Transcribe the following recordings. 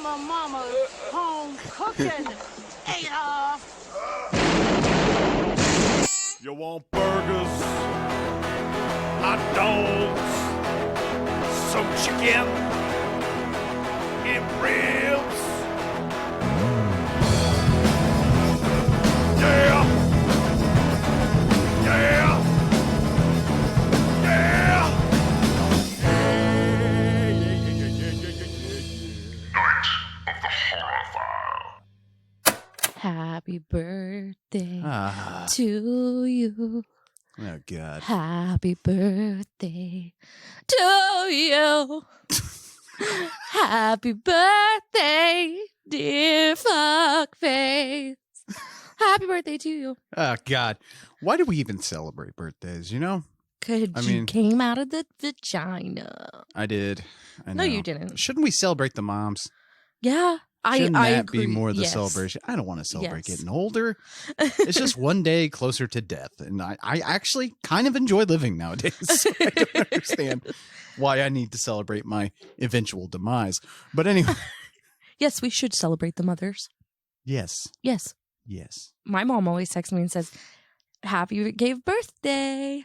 mama home cooking. Adolf. You want burgers, hot dogs, some chicken, and ribs? Yeah! Yeah! Yeah! Happy birthday Ah, to you. oh, God. Happy birthday to you. Happy birthday, dear fuckface. Happy birthday to you. Oh, God. Why do we even celebrate birthdays, you know? Because I you mean- came out of the vagina. I did. I No, know. you didn't. Shouldn't we celebrate the moms? Yeah, Shouldn't I that agree. be more the Yes. celebration? I don't want to celebrate Yes. getting older. It's just one day closer to death. And I actually kind of enjoy living nowadays. So I don't understand why I need to celebrate my eventual demise. But anyway, Yes, we should celebrate the mothers. yes. Yes. Yes. My mom always texts me and says, Happy gave birthday.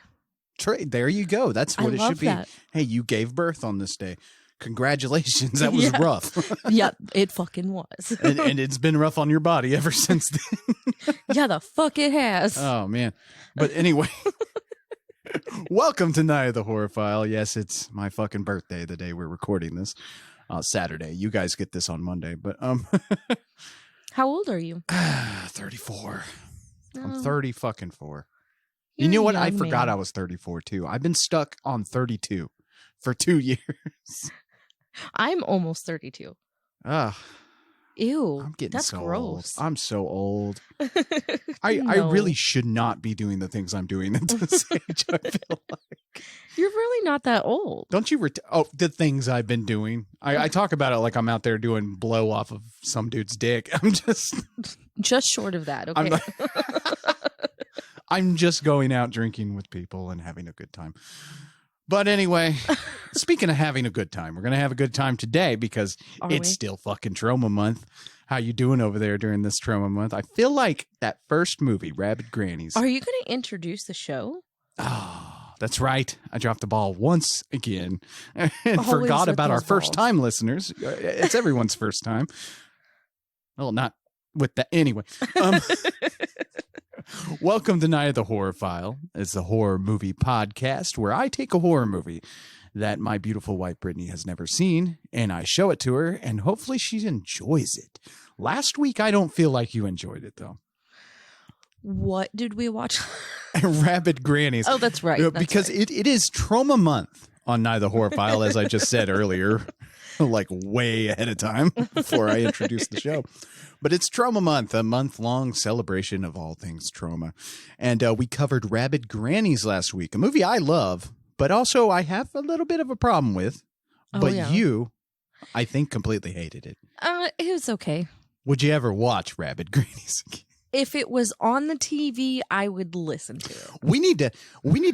There you go. That's what I it love should be. that. Hey, you gave birth on this day. Congratulations. That was Yeah. rough. Yep, it fucking was. and it's been rough on your body ever since then. Yeah, the fuck it has. Oh, man. But anyway, welcome to Night of the Horror File. Yes, it's my fucking birthday the day we're recording this. Saturday. You guys get this on Monday, but How old are you? 34. Oh, I'm 30 fucking 4. you're You know a what? I young forgot man. I was 34 too. I've been stuck on 32 for 2 years. I'm almost 32. Ugh, Ew. I'm getting that's so gross. old. I'm so old. I No. really should not be doing the things I'm doing at this age, I feel like. You're really not that old. Don't you the things I've been doing. I talk about it like I'm out there doing blow off of some dude's dick. I'm just Just short of that, okay? I'm not- I'm just going out drinking with people and having a good time. But anyway, speaking of having a good time, we're going to have a good time today because Are it's we? still fucking trauma month. How you doing over there during this trauma month? I feel like that first movie, Rabid Grannies. Are you going to introduce the show? Oh, that's right. I dropped the ball once again and Always forgot with about our those first balls. time listeners. It's everyone's first time. Well, not with that. Anyway, welcome to Night of the Horror File. It's a horror movie podcast where I take a horror movie that my beautiful wife Brittany has never seen and I show it to her and hopefully she enjoys it. Last week, I don't feel like you enjoyed it though. What did we watch? Rabid Grannies. Oh, that's right. That's because right. it is Trauma Month on Night of the Horror File, as I just said earlier, like way ahead of time before I introduced the show. But it's Trauma Month, a month-long celebration of all things trauma. And we covered Rabid Grannies last week, a movie I love, but also I have a little bit of a problem with. Oh, But yeah. you, I think, completely hated it. It was okay. Would you ever watch Rabid Grannies again? If it was on the TV, I would listen to it. We need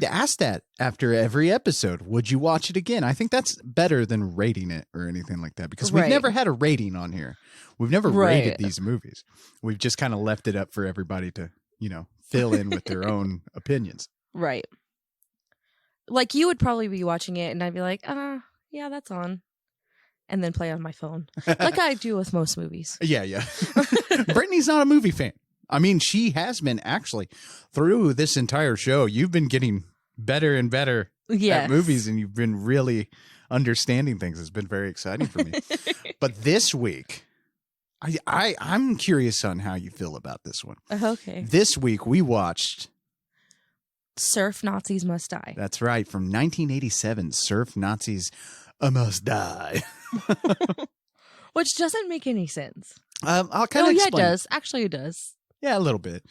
to ask that after every episode. Would you watch it again? I think that's better than rating it or anything like that because we've Right. never had a rating on here. We've never Right. rated these movies. We've just kind of left it up for everybody to, fill in with their own opinions. Right. Like you would probably be watching it and I'd be like, yeah, that's on. And then play on my phone. Like I do with most movies. Yeah. Brittany's not a movie fan. I mean, she has been actually through this entire show. You've been getting better and better Yeah. at movies and you've been really understanding things. It's been very exciting for me. But this week, I'm curious on how you feel about this one. Okay. This week we watched, Surf Nazis Must Die. that's right, from 1987, Surf Nazis Must Die. Which doesn't make any sense. I'll kind Oh, of yeah, it explain. does. Actually, it does. Yeah, a little bit.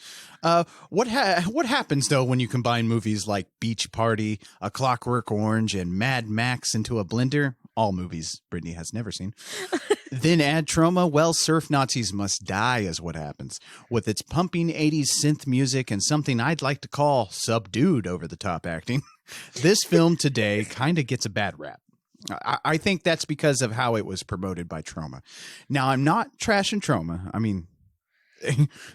What happens though when you combine movies like Beach Party, A Clockwork Orange, and Mad Max into a blender? All movies Brittany has never seen. Then add trauma. Well, Surf Nazis Must Die is what happens. With its pumping 80s synth music and something I'd like to call subdued over the top acting, this film today kind of gets a bad rap. I think that's because of how it was promoted by Troma. Now, I'm not trashing Troma. I mean,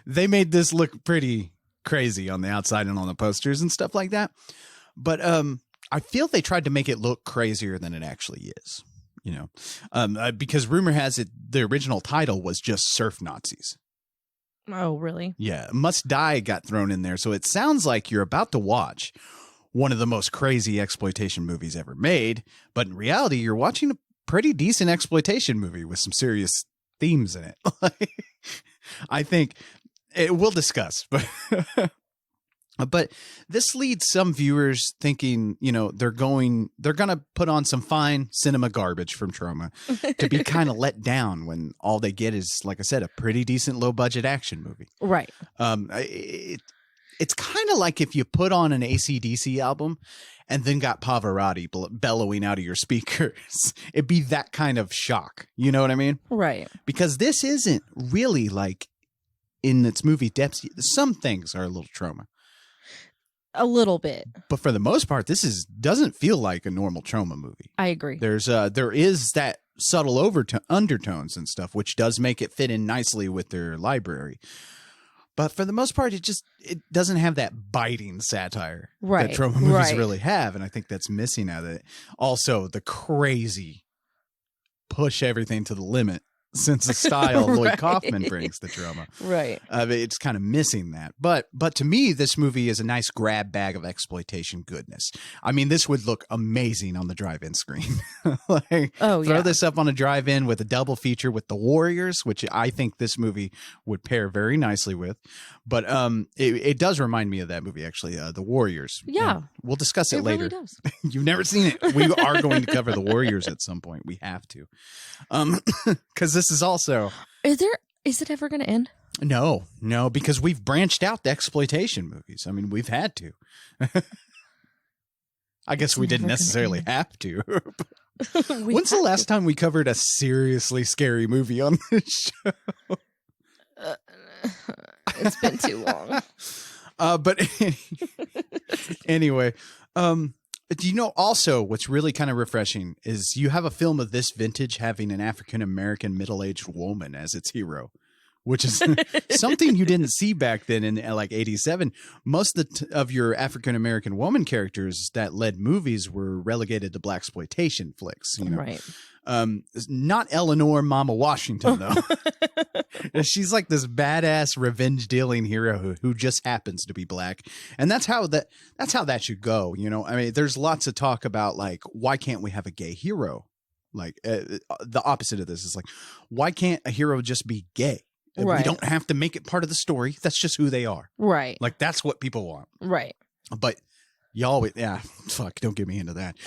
they made this look pretty crazy on the outside and on the posters and stuff like that. But I feel they tried to make it look crazier than it actually is. You know, because rumor has it the original title was just Surf Nazis. Oh, really? Yeah, Must Die got thrown in there. So it sounds like you're about to watch one of the most crazy exploitation movies ever made. But in reality, you're watching a pretty decent exploitation movie with some serious themes in it. I think we'll discuss, but this leads some viewers thinking, you know, they're going to put on some fine cinema garbage from Troma to be kind of let down when all they get is, like I said, a pretty decent low budget action movie. Right. It's kind of like if you put on an AC/DC album and then got Pavarotti bellowing out of your speakers. It'd be that kind of shock. You know what I mean? Right. Because this isn't really like in its movie depths. Some things are a little Troma. A little bit. But for the most part, this doesn't feel like a normal Troma movie. I agree. There is that subtle undertones and stuff, which does make it fit in nicely with their library. But for the most part, it doesn't have that biting satire that Troma movies really have, and I think that's missing out of it. Also, the crazy push everything to the limit sense of style Lloyd Kaufman brings to Troma. Right. It's kind of missing that. But to me, this movie is a nice grab bag of exploitation goodness. I mean, this would look amazing on the drive-in screen. Throw this up on a drive-in with a double feature with The Warriors, which I think this movie would pair very nicely with. But it does remind me of that movie, actually, The Warriors. Yeah. And we'll discuss it later. Really does. You've never seen it. We are going to cover The Warriors at some point. We have to. Because this is also... Is it ever going to end? No, because we've branched out the exploitation movies. I mean, we've had to. I guess we didn't necessarily have to. When's the last time we covered a seriously scary movie on this show? It's been too long. But anyway, do you know also what's really kind of refreshing is you have a film of this vintage having an African-American middle-aged woman as its hero, which is something you didn't see back then in like 87. Most of your African-American woman characters that led movies were relegated to blaxploitation flicks, you know? Right. Not Eleanor Mama Washington, though. She's like this badass revenge dealing hero who just happens to be black. And that's how that should go. You know, I mean, there's lots of talk about like, why can't we have a gay hero? Like the opposite of this is like, why can't a hero just be gay? Right. We don't have to make it part of the story. That's just who they are. Right. Like that's what people want. Right. But y'all, don't get me into that.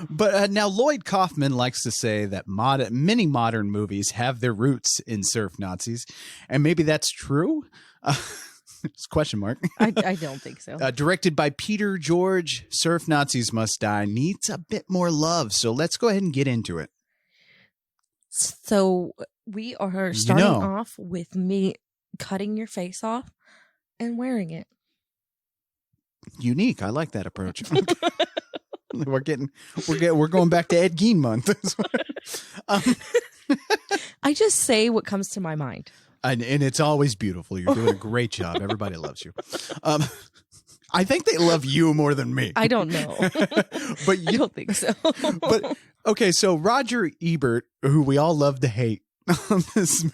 But now Lloyd Kaufman likes to say that many modern movies have their roots in surf Nazis, and maybe that's true. It's a question mark. I don't think so. Directed by Peter George, Surf Nazis Must Die needs a bit more love. So let's go ahead and get into it. So we are starting off with me cutting your face off and wearing it. Unique. I like that approach. We're going back to Ed Gein month. I just say what comes to my mind. And it's always beautiful. You're doing a great job. Everybody loves you. I think they love you more than me. I don't know. But I don't think so. But okay, so Roger Ebert, who we all love to hate on this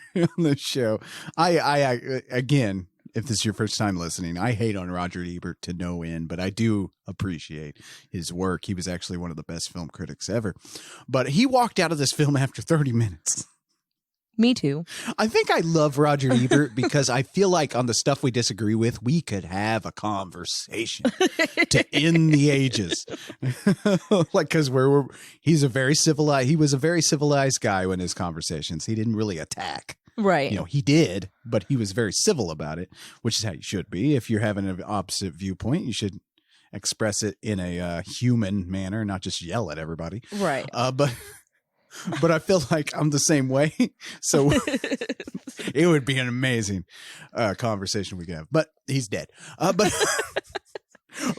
show, I again, if this is your first time listening, I hate on Roger Ebert to no end, but I do appreciate his work. He was actually one of the best film critics ever. But he walked out of this film after 30 minutes. Me too. I think I love Roger Ebert because I feel like on the stuff we disagree with, we could have a conversation to end the ages. Like, because he was a very civilized guy in his conversations. He didn't really attack. Right. You know, he did, but he was very civil about it, which is how you should be. If you're having an opposite viewpoint, you should express it in a human manner, not just yell at everybody. Right. But I feel like I'm the same way. So it would be an amazing conversation we could have. But he's dead.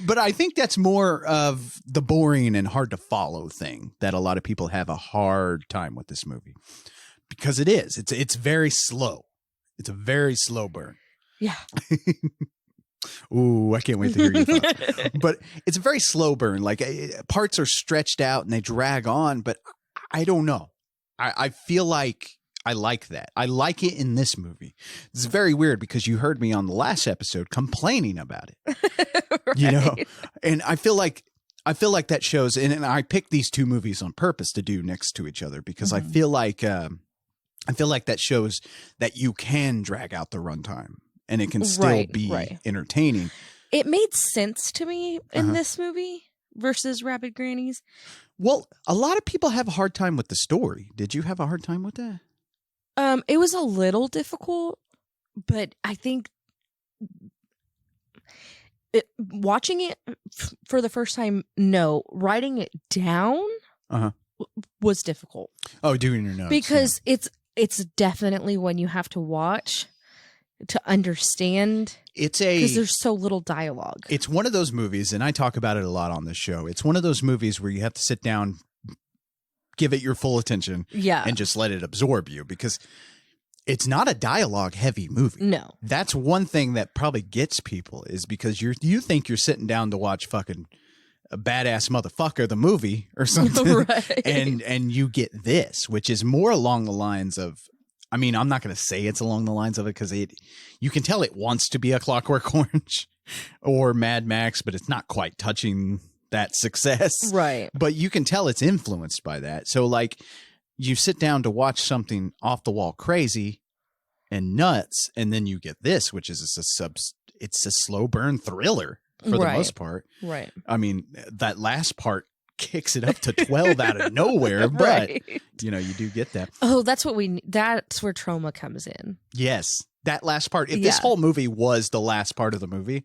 But I think that's more of the boring and hard to follow thing that a lot of people have a hard time with this movie. Because it is. It's very slow. It's a very slow burn. Yeah. Ooh, I can't wait to hear your thoughts. But it's a very slow burn. Like parts are stretched out and they drag on, but I don't know. I feel like I like that. I like it in this movie. It's very weird because you heard me on the last episode complaining about it. Right. You know? And I feel like that shows, and I picked these two movies on purpose to do next to each other because I feel like that shows that you can drag out the runtime and it can still be entertaining. It made sense to me in this movie versus Rabid Grannies. Well, a lot of people have a hard time with the story. Did you have a hard time with that? It was a little difficult, but I think watching it for the first time, no. Writing it down was difficult. Oh, doing your notes. Because it's definitely one you have to watch to understand. Because there's so little dialogue. It's one of those movies, and I talk about it a lot on this show. It's one of those movies where you have to sit down, give it your full attention, and just let it absorb you, because it's not a dialogue heavy movie. No. That's one thing that probably gets people, is because you think you're sitting down to watch fucking a Badass Motherfucker the movie or something, right. and you get this, which is more along the lines of, I mean, I'm not going to say it's along the lines of it because you can tell it wants to be a Clockwork Orange or Mad Max, but it's not quite touching that success. Right. But you can tell it's influenced by that. So like you sit down to watch something off the wall crazy and nuts, and then you get this, which is it's a slow burn thriller for the most part. Right. I mean, that last part kicks it up to 12 out of nowhere, but you know, you do get that. Oh, that's where trauma comes in. Yes. That last part. If this whole movie was the last part of the movie,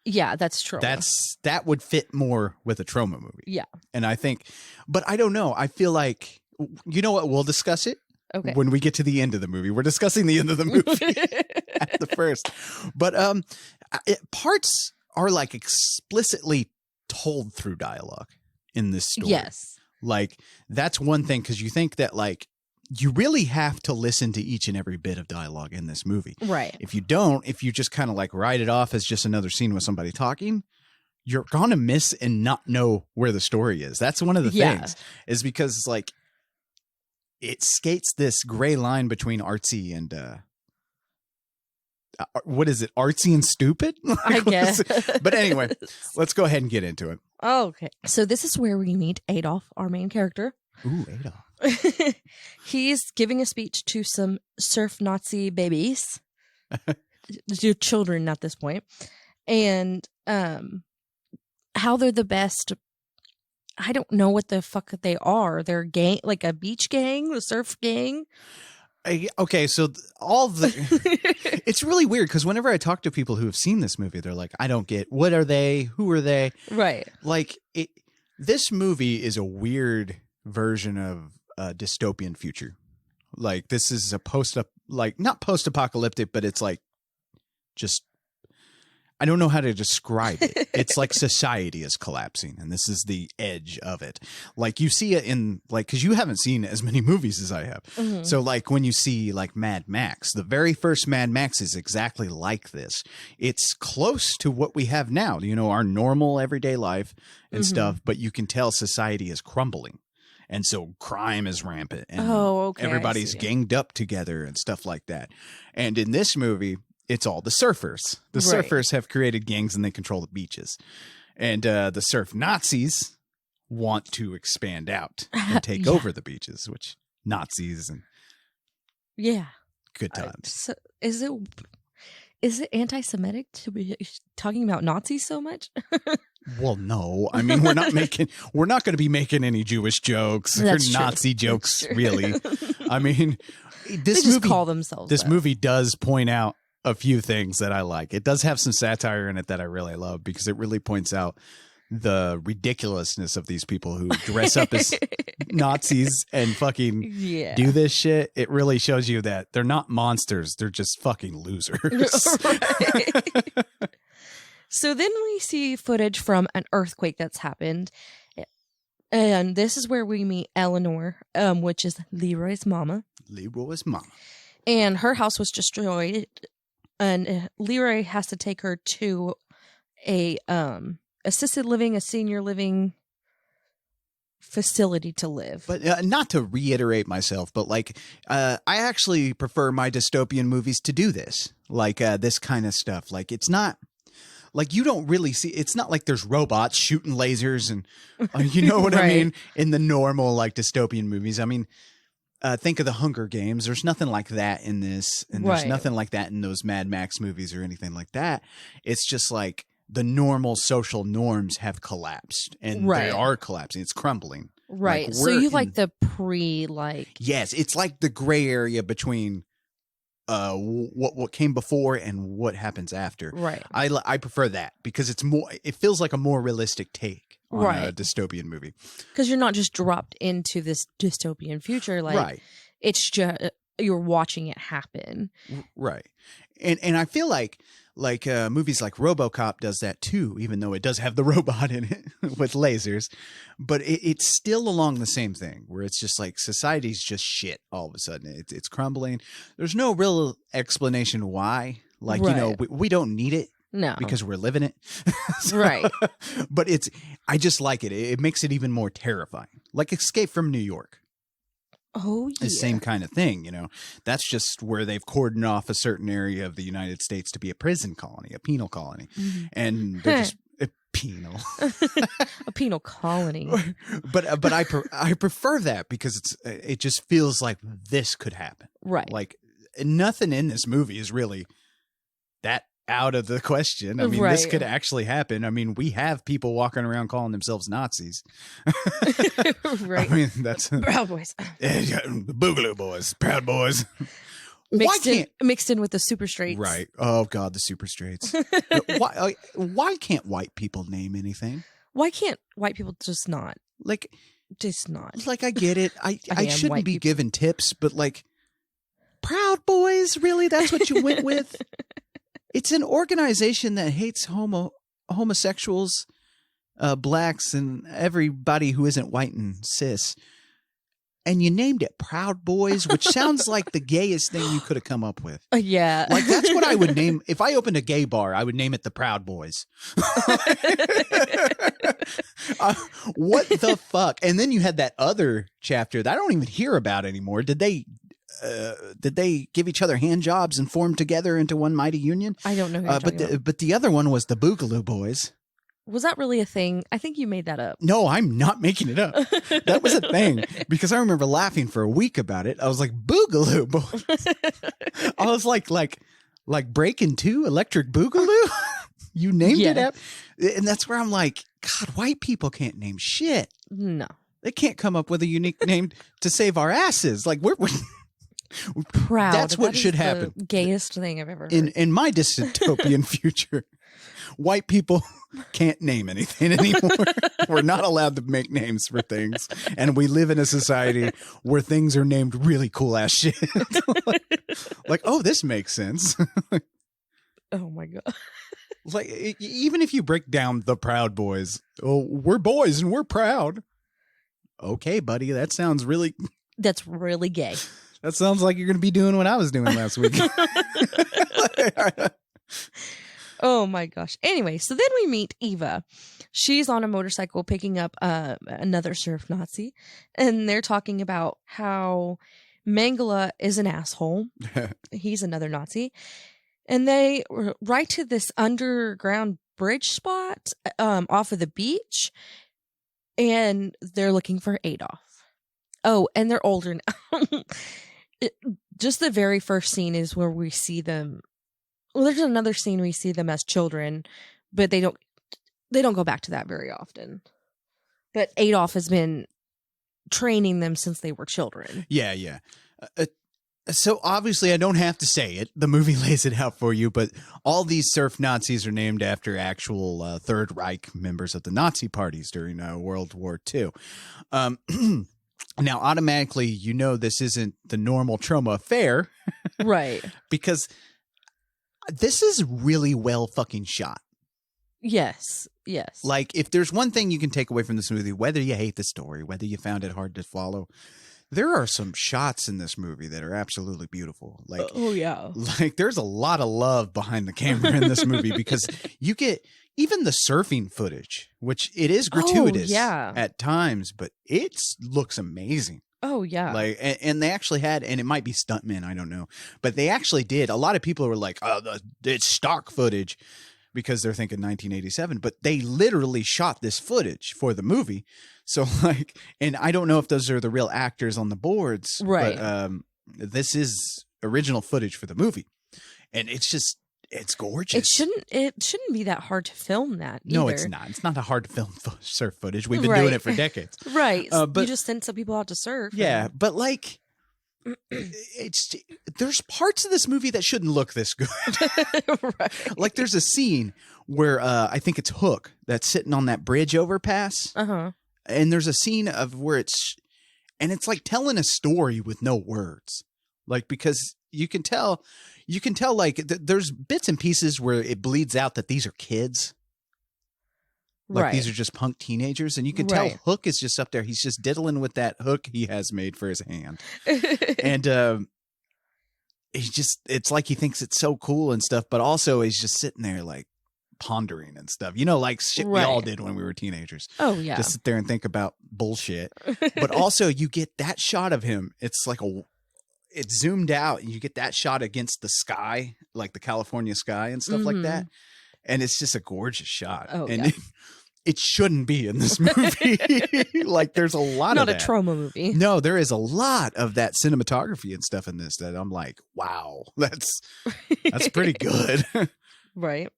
yeah, that's true. That would fit more with a trauma movie. Yeah. And I think, but I don't know. I feel like, you know what? We'll discuss it. Okay. When we get to the end of the movie. We're discussing the end of the movie at the first. But parts are like explicitly told through dialogue in this story. Yes. Like that's one thing, because you think that like you really have to listen to each and every bit of dialogue in this movie. Right. If you don't, if you just kind of like write it off as just another scene with somebody talking, you're going to miss and not know where the story is. That's one of the things, is because it's like it skates this gray line between artsy and what is it? Artsy and stupid? I guess. But anyway, let's go ahead and get into it. Okay. So this is where we meet Adolf, our main character. Ooh, Adolf. He's giving a speech to some surf Nazi babies. To children at this point. And how they're the best. I don't know what the fuck they are. They're gang, like a beach gang, the surf gang. Okay, so it's really weird because whenever I talk to people who have seen this movie, they're like, I don't get, what are they? Who are they? Right. Like this movie is a weird version of a dystopian future. Like this is a not post-apocalyptic, but it's like just, I don't know how to describe it. It's like society is collapsing, and this is the edge of it. Like you see it in like, because you haven't seen as many movies as I have. Mm-hmm. So like when you see like Mad Max, the very first Mad Max is exactly like this. It's close to what we have now, you know, our normal everyday life and stuff, but you can tell society is crumbling. And so crime is rampant, and everybody's ganged up together and stuff like that. And in this movie, it's all the surfers. The surfers have created gangs and they control the beaches. And the surf Nazis want to expand out and take over the beaches, which Nazis and good times. So is it anti-Semitic to be talking about Nazis so much? Well, no. I mean, we're not going to be making any Jewish jokes or Nazi jokes, really. I mean, this movie call themselves. This movie does point out a few things that I like. It does have some satire in it that I really love, because it really points out the ridiculousness of these people who dress up as Nazis and fucking do this shit. It really shows you that they're not monsters. They're just fucking losers. So then we see footage from an earthquake that's happened. And this is where we meet Eleanor, which is Leroy's mama. Leroy's mama. And her house was destroyed. And Leroy has to take her to a assisted living, a senior living facility to live. But not to reiterate myself, but like I actually prefer my dystopian movies to do this. Like this kind of stuff. Like it's not like you don't really see, it's not like there's robots shooting lasers and you know what I Right. mean? In the normal like dystopian movies. I mean, think of the Hunger Games. There's nothing like that in this. And there's Right. nothing like that in those Mad Max movies or anything like that. It's just like the normal social norms have collapsed and Right. they are collapsing. It's crumbling. Right. Like, So we're you in- like the pre, like, Yes, it's like the gray area between what came before and what happens after. right. I prefer that because it's more. It feels like a more realistic take on a Right. dystopian movie. Because you're not just dropped into this dystopian future. Like, Right, it's just, you're watching it happen. right. And I feel like movies like RoboCop does that too, even though it does have the robot in it with lasers. But it's still along the same thing where it's just like society's just shit all of a sudden. It's crumbling. There's no real explanation why. Like, you know, Right. we don't need it No. because we're living it. So- Right. But I just like it. It makes it even more terrifying. Like Escape from New York. Oh, yeah. The same kind of thing, you know. That's just where they've cordoned off a certain area of the United States to be a prison colony, a penal colony, Mhm. and they're just penal. A penal colony. But I prefer that because it just feels like this could happen. Right. Like nothing in this movie is really that out of the question. I mean, this Right. could actually happen. I mean, we have people walking around calling themselves Nazis. Right. I mean, that's Proud Boys. the Boogaloo Boys, Proud Boys. Mixed in with the Super Straights. Right. Oh God, the Super Straights. Why can't white people name anything? Why can't white people just not? Like I get it. I Damn shouldn't white be people. given tips, but like Proud Boys, really? That's what you went with? It's an organization that hates homosexuals, blacks, and everybody who isn't white and cis. And you named it Proud Boys, which sounds like the gayest thing you could have come up with. Yeah. Like that's what I would name if I opened a gay bar. I would name it the Proud Boys. What the fuck? And then you had that other chapter that I don't even hear about anymore. Did they give each other hand jobs and form together into one mighty union? I don't know who you're talking about. But the other one was the Boogaloo Boys. Was that really a thing? I think you made that up. No, I'm not making it up. That was a thing because I remember laughing for a week about it. I was like, Boogaloo Boys. I was like Breaking 2, Electric Boogaloo. You named it Yeah. up, and that's where I'm like, God, white people can't name shit. No. They can't come up with a unique name to save our asses. Like we're Proud. That's what That is should the happen. Gayest thing I've ever heard. in my dystopian future. White people can't name anything anymore. We're not allowed to make names for things. And we live in a society where things are named really cool ass shit. like, oh, this makes sense. Oh my God. Like, even if you break down the Proud Boys, oh, we're boys and we're proud. Okay, buddy, that sounds really. That's really gay. That sounds like you're going to be doing what I was doing last week. Oh my gosh. Anyway, so then we meet Eva. She's on a motorcycle picking up another surf Nazi, and they're talking about how Mengele is an asshole. He's another Nazi. And they ride to this underground bridge spot off of the beach, and they're looking for Adolf. Oh, and they're older now. Just the very first scene is where we see them. Well, there's another scene we see them as children, but they don't go back to that very often. But Adolf has been training them since they were children. Yeah. So obviously I don't have to say it. The movie lays it out for you, but all these surf Nazis are named after actual Third Reich members of the Nazi parties during World War II. Now, automatically, you know this isn't the normal Troma affair Right. because this is really well fucking shot. Yes. Like, if there's one thing you can take away from this movie, whether you hate the story, whether you found it hard to follow, there are some shots in this movie that are absolutely beautiful. Like, oh yeah. like there's a lot of love behind the camera in this movie because you get even the surfing footage, which it is gratuitous at times, but it looks amazing. Oh yeah. Like, and they actually had, and it might be stuntmen, I don't know, but they actually did. A lot of people were like, "Oh, it's stock footage," because they're thinking 1987, but they literally shot this footage for the movie. So like, and I don't know if those are the real actors on the boards, right? But this is original footage for the movie, and it's gorgeous. It shouldn't be that hard to film that either. No, it's not. It's not a hard to film surf footage. We've been doing it for decades. Right. But you just send some people out to surf. Yeah, but like, there's parts of this movie that shouldn't look this good. Right. Like, there's a scene where I think it's Hook that's sitting on that bridge overpass. Uh-huh. And there's a scene of where it's like telling a story with no words. Like, because you can tell like there's bits and pieces where it bleeds out that these are kids. Like, these are just punk teenagers, and you can tell Hook is just up there. He's just diddling with that hook he has made for his hand. And it's like he thinks it's so cool and stuff, but also he's just sitting there like pondering and stuff. You know, like shit we all did when we were teenagers. Oh, yeah. Just sit there and think about bullshit. But also you get that shot of him. It's like it's zoomed out, and you get that shot against the sky, like the California sky and stuff like that. And it's just a gorgeous shot. Oh, and it shouldn't be in this movie. Like, there's a lot of that. Not a trauma movie. No, there is a lot of that cinematography and stuff in this that I'm like, wow, that's pretty good. Right.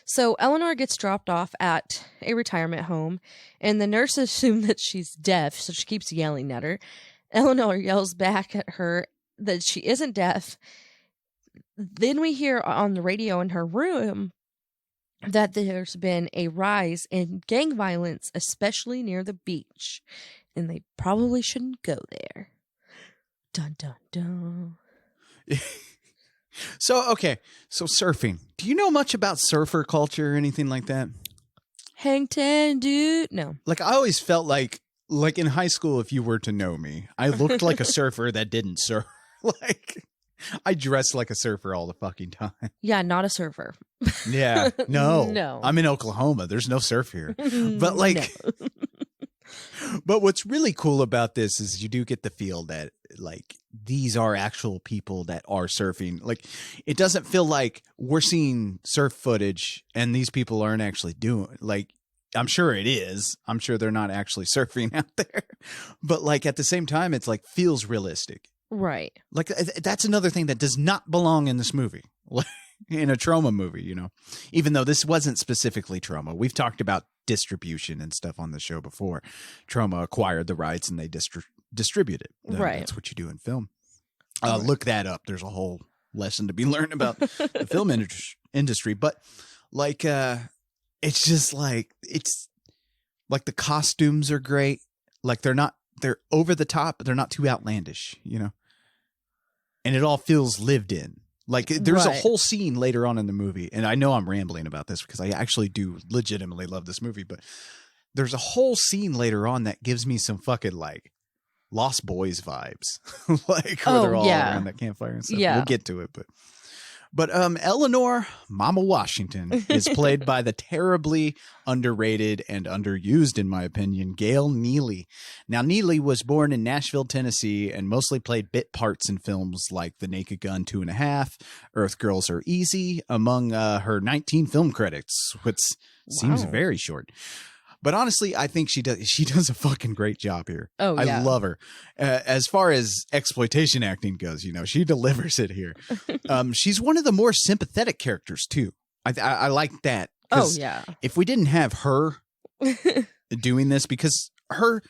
So Eleanor gets dropped off at a retirement home, and the nurses assume that she's deaf, so she keeps yelling at her. Eleanor yells back at her that she isn't deaf. Then we hear on the radio in her room that there's been a rise in gang violence, especially near the beach, and they probably shouldn't go there. Dun, dun, dun. So surfing. Do you know much about surfer culture or anything like that? Hang ten, dude. No. Like, I always felt like in high school, if you were to know me, I looked like a surfer that didn't surf. Like, I dressed like a surfer all the fucking time. Yeah, not a surfer. Yeah. No. No. I'm in Oklahoma. There's no surf here. But like, but what's really cool about this is you do get the feel that like these are actual people that are surfing. Like, it doesn't feel like we're seeing surf footage and these people aren't actually doing, like, I'm sure it is. I'm sure they're not actually surfing out there. But like, at the same time, it's like feels realistic. Right. Like, that's another thing that does not belong in this movie. In a Troma movie, you know, even though this wasn't specifically Troma. We've talked about distribution and stuff on the show before. Troma acquired the rights and they distribute it. Right. That's what you do in film. Look that up. There's a whole lesson to be learned about the film industry. But like, it's just like, it's like the costumes are great. Like, they're over the top, but they're not too outlandish, you know, and it all feels lived in. Like, there's a whole scene later on in the movie, and I know I'm rambling about this because I actually do legitimately love this movie, but there's a whole scene later on that gives me some fucking like Lost Boys vibes. Like, where they're all around that campfire and stuff. Yeah. We'll get to it, but Eleanor Mama Washington is played by the terribly underrated and underused, in my opinion, Gail Neely. Now, Neely was born in Nashville, Tennessee, and mostly played bit parts in films like The Naked Gun 2.5, Earth Girls Are Easy, among her 19 film credits, which seems very short. But honestly, I think she does a fucking great job here. Oh, yeah. I love her. As far as exploitation acting goes, you know, she delivers it here. She's one of the more sympathetic characters too. I like that. Oh yeah. If we didn't have her doing this, because her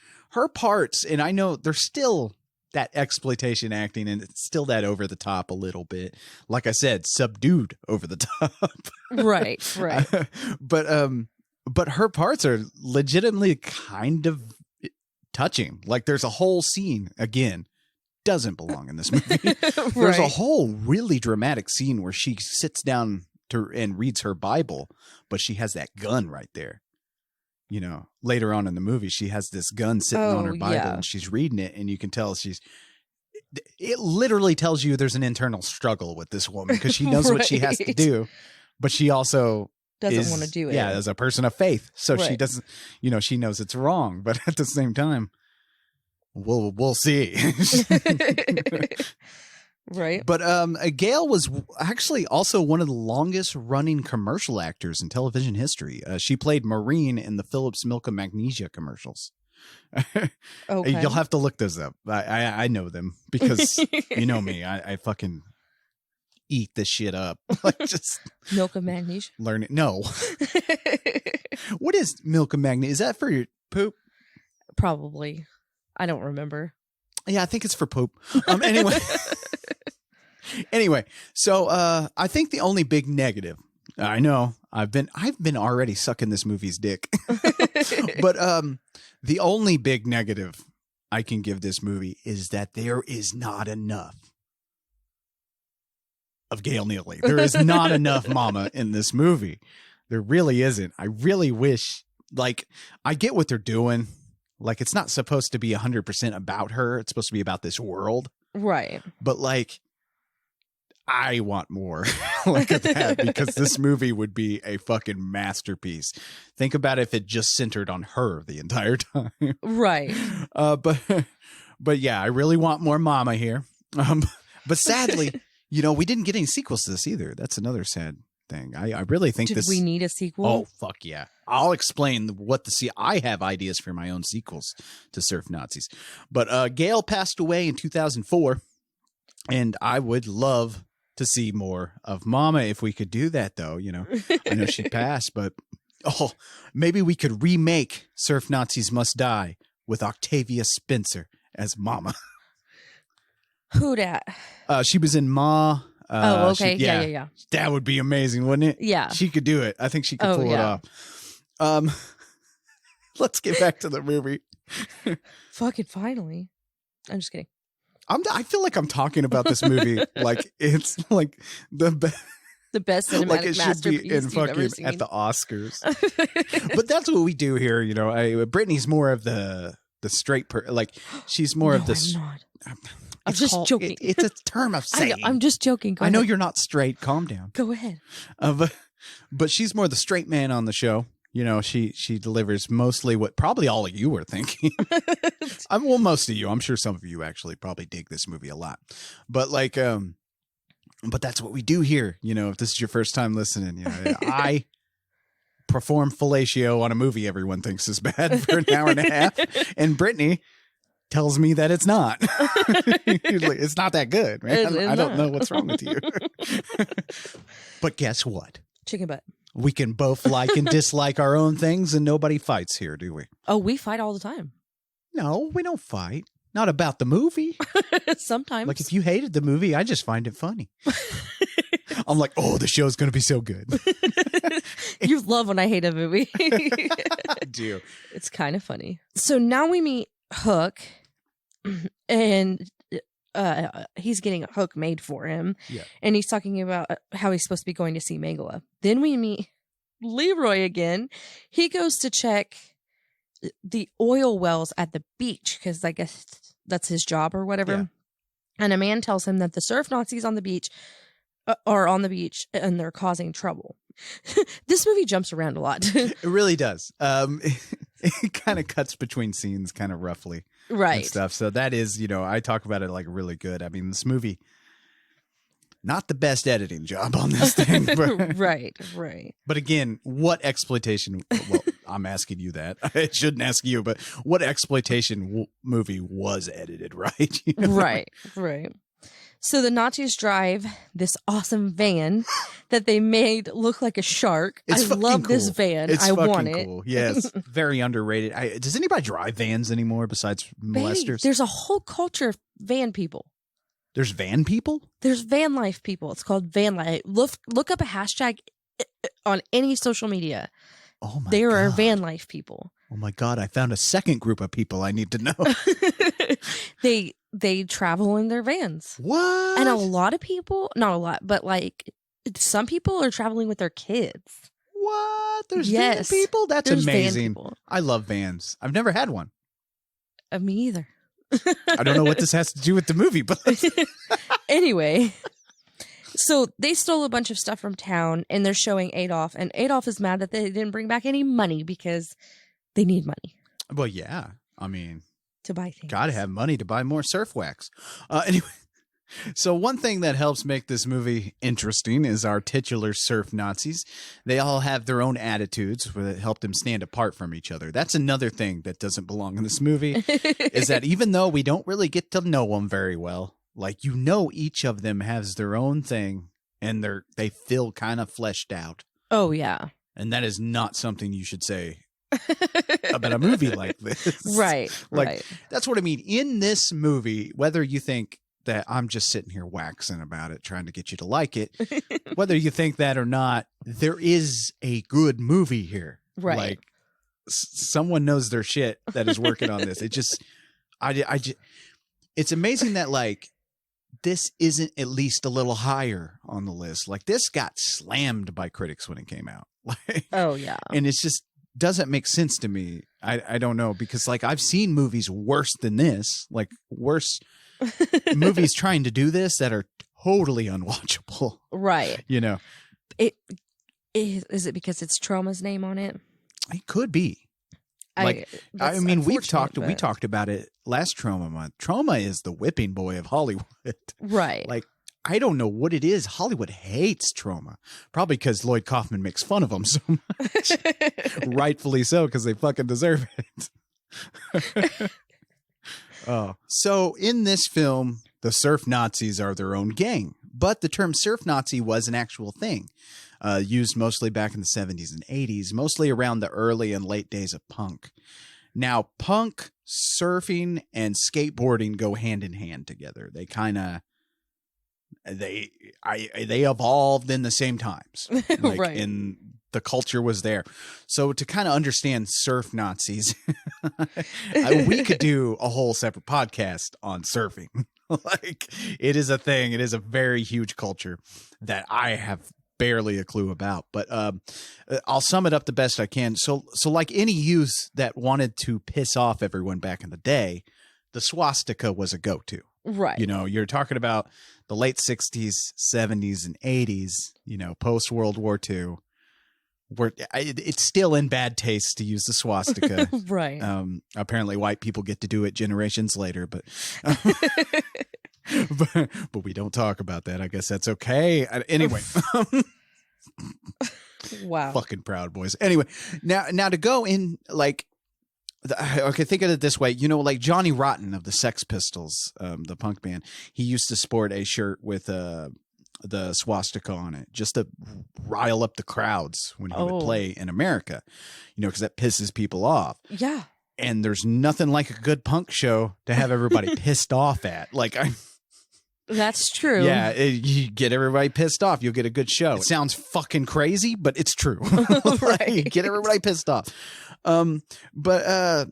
parts, and I know there's still that exploitation acting and it's still that over the top a little bit. Like I said, subdued over the top. Right. But her parts are legitimately kind of touching. Like, there's a whole scene, again, doesn't belong in this movie. There's a whole really dramatic scene where she sits down and reads her Bible, but she has that gun right there. You know, later on in the movie, she has this gun sitting on her Bible and she's reading it, and you can tell it literally tells you there's an internal struggle with this woman because she knows what she has to do, but she also doesn't want to do it. Yeah, as a person of faith. So she Right. doesn't, you know, she knows it's wrong, but at the same time, we'll see. Right. But Gail was actually also one of the longest running commercial actors in television history. She played Maureen in the Philips Milk and Magnesia commercials. Okay. You'll have to look those up. I know them because you know me. I fucking eat this shit up. Like just Milk of magnesia. learn it. No. What is milk and magnesia? Is that for your poop? Probably. I don't remember. Yeah, I think it's for poop. Anyway. Anyway, so I think the only big negative, I know I've been already sucking this movie's dick, but the only big negative I can give this movie is that there is not enough of Gail Neely. There is not enough mama in this movie. There really isn't. I really wish, like, I get what they're doing. Like, it's not supposed to be 100% about her. It's supposed to be about this world. Right. But like, I want more like of that because this movie would be a fucking masterpiece. Think about if it just centered on her the entire time. Right. But yeah, I really want more mama here. But sadly, you know, we didn't get any sequels to this either. That's another sad thing. I really think Did this. we need a sequel? Oh, fuck yeah. I'll explain I have ideas for my own sequels to Surf Nazis. But Gail passed away in 2004, and I would love to see more of Mama if we could do that, though. You know, I know she passed, but maybe we could remake Surf Nazis Must Die with Octavia Spencer as Mama. Who dat? She was in Ma. Oh, okay. Yeah. That would be amazing, wouldn't it? Yeah. She could do it. I think she could pull it off. Let's get back to the movie. Fucking finally. I'm just kidding. I feel like I'm talking about this movie like it's like the best. The best cinematic Like it should masterpiece be in you've ever fucking seen. at the Oscars. But that's what we do here, you know. Brittany's more of the straight like she's more of the. I'm not. I'm it's just called- joking. it's a term of I saying. know, I'm just joking. Go I know ahead. you're not straight. Calm down. Go ahead. But she's more the straight man on the show. You know, she delivers mostly what probably all of you were thinking. Well, most of you. I'm sure some of you actually probably dig this movie a lot. But like, but that's what we do here. You know, if this is your first time listening, you know, I perform fellatio on a movie everyone thinks is bad for an hour and a half, and Brittany tells me that it's not. It's not that good, man. It's I don't not. know what's wrong with you. But guess what? Chicken butt. We can both like and dislike our own things, and nobody fights here, do we? Oh, we fight all the time. No, we don't fight. Not about the movie. Sometimes. Like, if you hated the movie, I just find it funny. I'm like, oh, the show's going to be so good. You love when I hate a movie. I do. It's kind of funny. So now we meet Hook, and he's getting a hook made for him. Yeah. And he's talking about how he's supposed to be going to see Megala. Then we meet Leroy again. He goes to check the oil wells at the beach because I guess that's his job or whatever. Yeah. And a man tells him that the surf Nazis on the beach are on the beach and they're causing trouble. This movie jumps around a lot. It really does. It kind of cuts between scenes kind of roughly. And Right. stuff. So that is, you know, I talk about it like really good. I mean, this movie, not the best editing job on this thing. But, Right. but again, what exploitation? Well, I'm asking you that. I shouldn't ask you, but what exploitation movie was edited right? You know? Right. So the Nazis drive this awesome van that they made look like a shark. It's I fucking love this cool. van. It's I fucking want it. cool. Yes, very underrated. Does anybody drive vans anymore besides Babe, molesters? there's a whole culture of van people. There's van people? There's van life people. It's called van life. Look up a hashtag on any social media. Oh my There are God. van life people. Oh my God, I found a second group of people I need to know. They travel in their vans. What? And a lot of people, not a lot, but like Some people are traveling with their kids. What? There's Yes. van people? That's There's van amazing. people. I love vans. I've never had one. Me either. I don't know what this has to do with the movie, but Anyway, so they stole a bunch of stuff from town and they're showing Adolf, and Adolf is mad that they didn't bring back any money because they need money well, yeah. I mean, to buy things. gotta have money to buy more surf wax. Anyway, so one thing that helps make this movie interesting is our titular surf Nazis. They all have their own attitudes that help them stand apart from each other. That's another thing that doesn't belong in this movie, is that even though we don't really get to know them very well, like, you know, each of them has their own thing and they feel kind of fleshed out. Oh, yeah. And that is not something you should say about a movie like this. Right. Like, right. that's what I mean. In this movie, whether you think that I'm just sitting here waxing about it, trying to get you to like it, whether you think that or not, there is a good movie here. Right. Like, someone knows their shit that is working on this. It just, it's amazing that, like, this isn't at least a little higher on the list. Like, this got slammed by critics when it came out. Like, Oh, yeah. and it's just doesn't make sense to me. I don't know, because, like, I've seen movies worse than this, like worse movies trying to do this that are totally unwatchable. Right. You know, Is it because it's Trauma's name on it? it could be. Like, I that's mean, we unfortunate, talked about it last Trauma month. Trauma is the whipping boy of Hollywood. Right. Like, I don't know what it is. Hollywood hates Trauma, probably because Lloyd Kaufman makes fun of them so much. Rightfully so, because they fucking deserve it. Oh, so in this film, the surf Nazis are their own gang, but the term surf Nazi was an actual thing, used mostly back in the 70s and 80s, mostly around the early and late days of punk. Now, punk, surfing, and skateboarding go hand in hand together. They kind of they evolved in the same times, like, Right. in the culture was there. So to kind of understand surf Nazis, we could do a whole separate podcast on surfing. Like, it is a thing. It is a very huge culture that I have barely a clue about, but I'll sum it up the best I can. So like any youth that wanted to piss off everyone back in the day, the swastika was a go-to. Right. You know, you're talking about the late 60s, 70s, and 80s, you know, post World War II, where it's still in bad taste to use the swastika. Right. Apparently white people get to do it generations later, but but we don't talk about that. I guess that's okay. Anyway, Wow. fucking Proud Boys. Anyway, now to go in, like, okay, think of it this way. You know, like Johnny Rotten of the Sex Pistols, the punk band, he used to sport a shirt with the swastika on it just to rile up the crowds when he would play in America, you know, because that pisses people off. Yeah. And there's nothing like a good punk show to have everybody pissed off at. Like, That's true. yeah, you get everybody pissed off, you'll get a good show. It sounds fucking crazy, but it's true. Right. You get everybody pissed off. But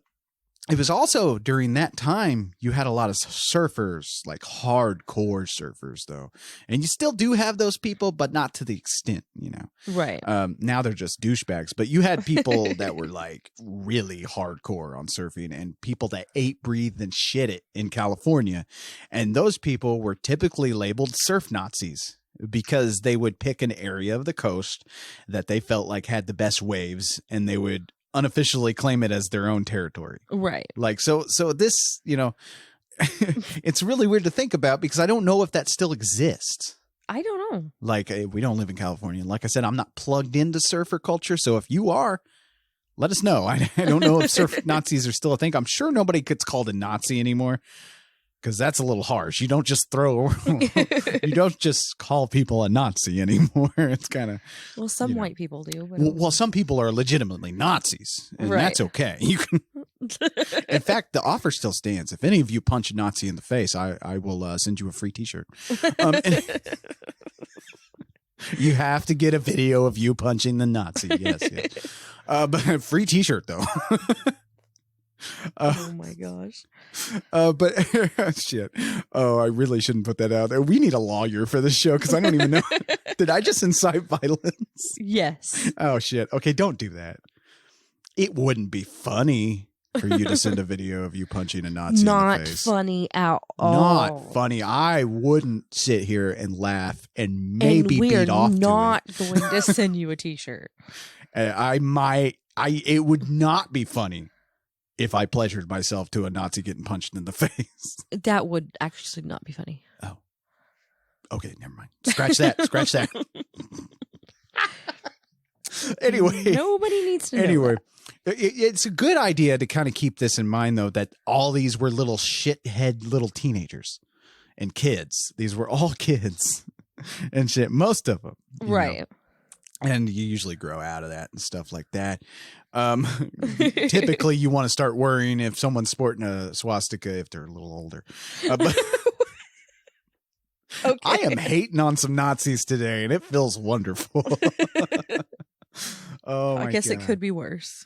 it was also during that time you had a lot of surfers, like hardcore surfers, though, and you still do have those people, but not to the extent, you know. Right. Now they're just douchebags, but you had people that were like really hardcore on surfing, and people that ate, breathed, and shit it in California, and those people were typically labeled surf Nazis, because they would pick an area of the coast that they felt like had the best waves, and they would unofficially claim it as their own territory. Right. Like, so this, you know, it's really weird to think about, because I don't know if that still exists. I don't know. Like, we don't live in California. And like I said, I'm not plugged into surfer culture. So if you are, let us know. I don't know if surf Nazis are still a thing. I'm sure nobody gets called a Nazi anymore, because that's a little harsh. You don't just you don't just call people a Nazi anymore. It's kind of, Well, some you know. white people do. But well, some people are legitimately Nazis, and Right. that's okay. You can, in fact, the offer still stands. If any of you punch a Nazi in the face, I will send you a free T-shirt. You have to get a video of you punching the Nazi. Yes. But free T-shirt though. Oh my gosh. But shit. Oh, I really shouldn't put that out there. We need a lawyer for this show because I don't even know. Did I just incite violence? Yes. Oh shit. Okay, don't do that. It wouldn't be funny for you to send a video of you punching a Nazi Not in the face. funny at all. Not funny. I wouldn't sit here and laugh and maybe and we beat are off not to going to send you a t-shirt. it. It would not be funny if I pleasured myself to a Nazi getting punched in the face. That would actually not be funny. Oh. Okay, never mind. Scratch that. Scratch that. Anyway. Nobody needs to know. Anyway. that. It's a good idea to kind of keep this in mind, though, that all these were little shithead little teenagers and kids. These were all kids and shit. Most of them. Right. And you usually grow out of that and stuff like that. Typically, you want to start worrying if someone's sporting a swastika if they're a little older. But Okay. I am hating on some Nazis today, and it feels wonderful. Oh, my I guess God. it could be worse.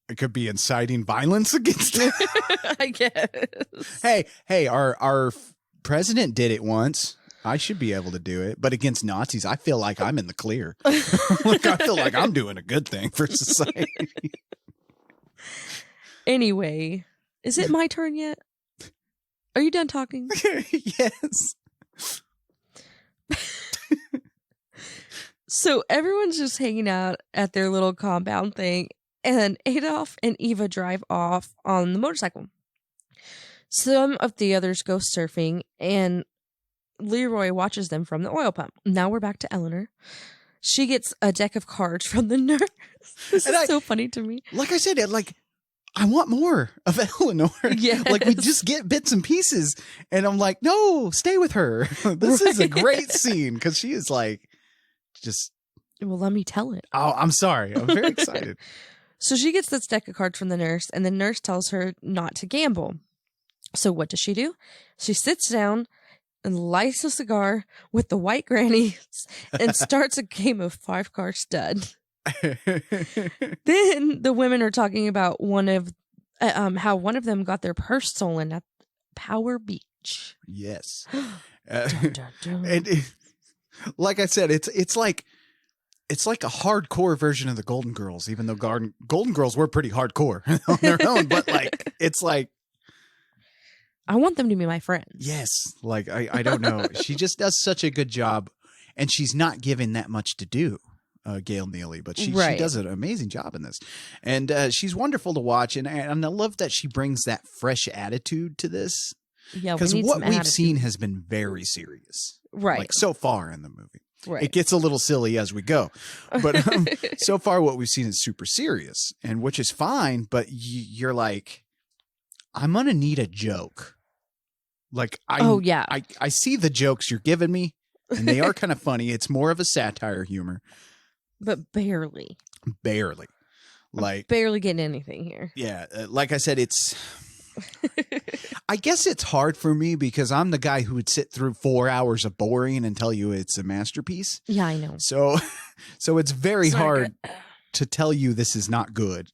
It could be inciting violence against them. I guess. Hey, our president did it once. I should be able to do it, but against Nazis, I feel like I'm in the clear. Like I feel like I'm doing a good thing for society. Anyway, is it my turn yet? Are you done talking? Yes. So everyone's just hanging out at their little compound thing, and Adolf and Eva drive off on the motorcycle. Some of the others go surfing, and Leroy watches them from the oil pump. Now we're back to Eleanor. She gets a deck of cards from the nurse. This And is so funny to me. Like I said, I want more of Eleanor. Yes. Like we just get bits and pieces, and I'm like, no, stay with her. This is a Right. great scene because she is like, just. Well, let me tell it. Oh, I'm sorry. I'm very excited. So she gets this deck of cards from the nurse, and the nurse tells her not to gamble. So what does she do? She sits down and lights a cigar with the white grannies and starts a game of 5-card stud. Then the women are talking about how one of them got their purse stolen at Power Beach. Yes. Dun, dun, dun. And like I said, it's like a hardcore version of the Golden Girls, even though Golden Girls were pretty hardcore on their own. But like, it's like, I want them to be my friends. yes, like I don't know. She just does such a good job, and she's not given that much to do, Gail Neely, but she Right. does an amazing job in this, and she's wonderful to watch, and I love that she brings that fresh attitude to this, Yeah, we because need what some we've attitude. seen has been very serious, Right. like so far in the movie. Right. It gets a little silly as we go, but so far what we've seen is super serious, and which is fine. But you're like, I'm gonna need a joke. Like Oh, yeah. I see the jokes you're giving me, and they are kind of funny. It's more of a satire humor, But barely. barely. Like Barely getting anything here. yeah, like I said, it's. I guess it's hard for me because I'm the guy who would sit through 4 hours of boring and tell you it's a masterpiece. Yeah, I know. So it's very Sorry, hard to tell you this is not good.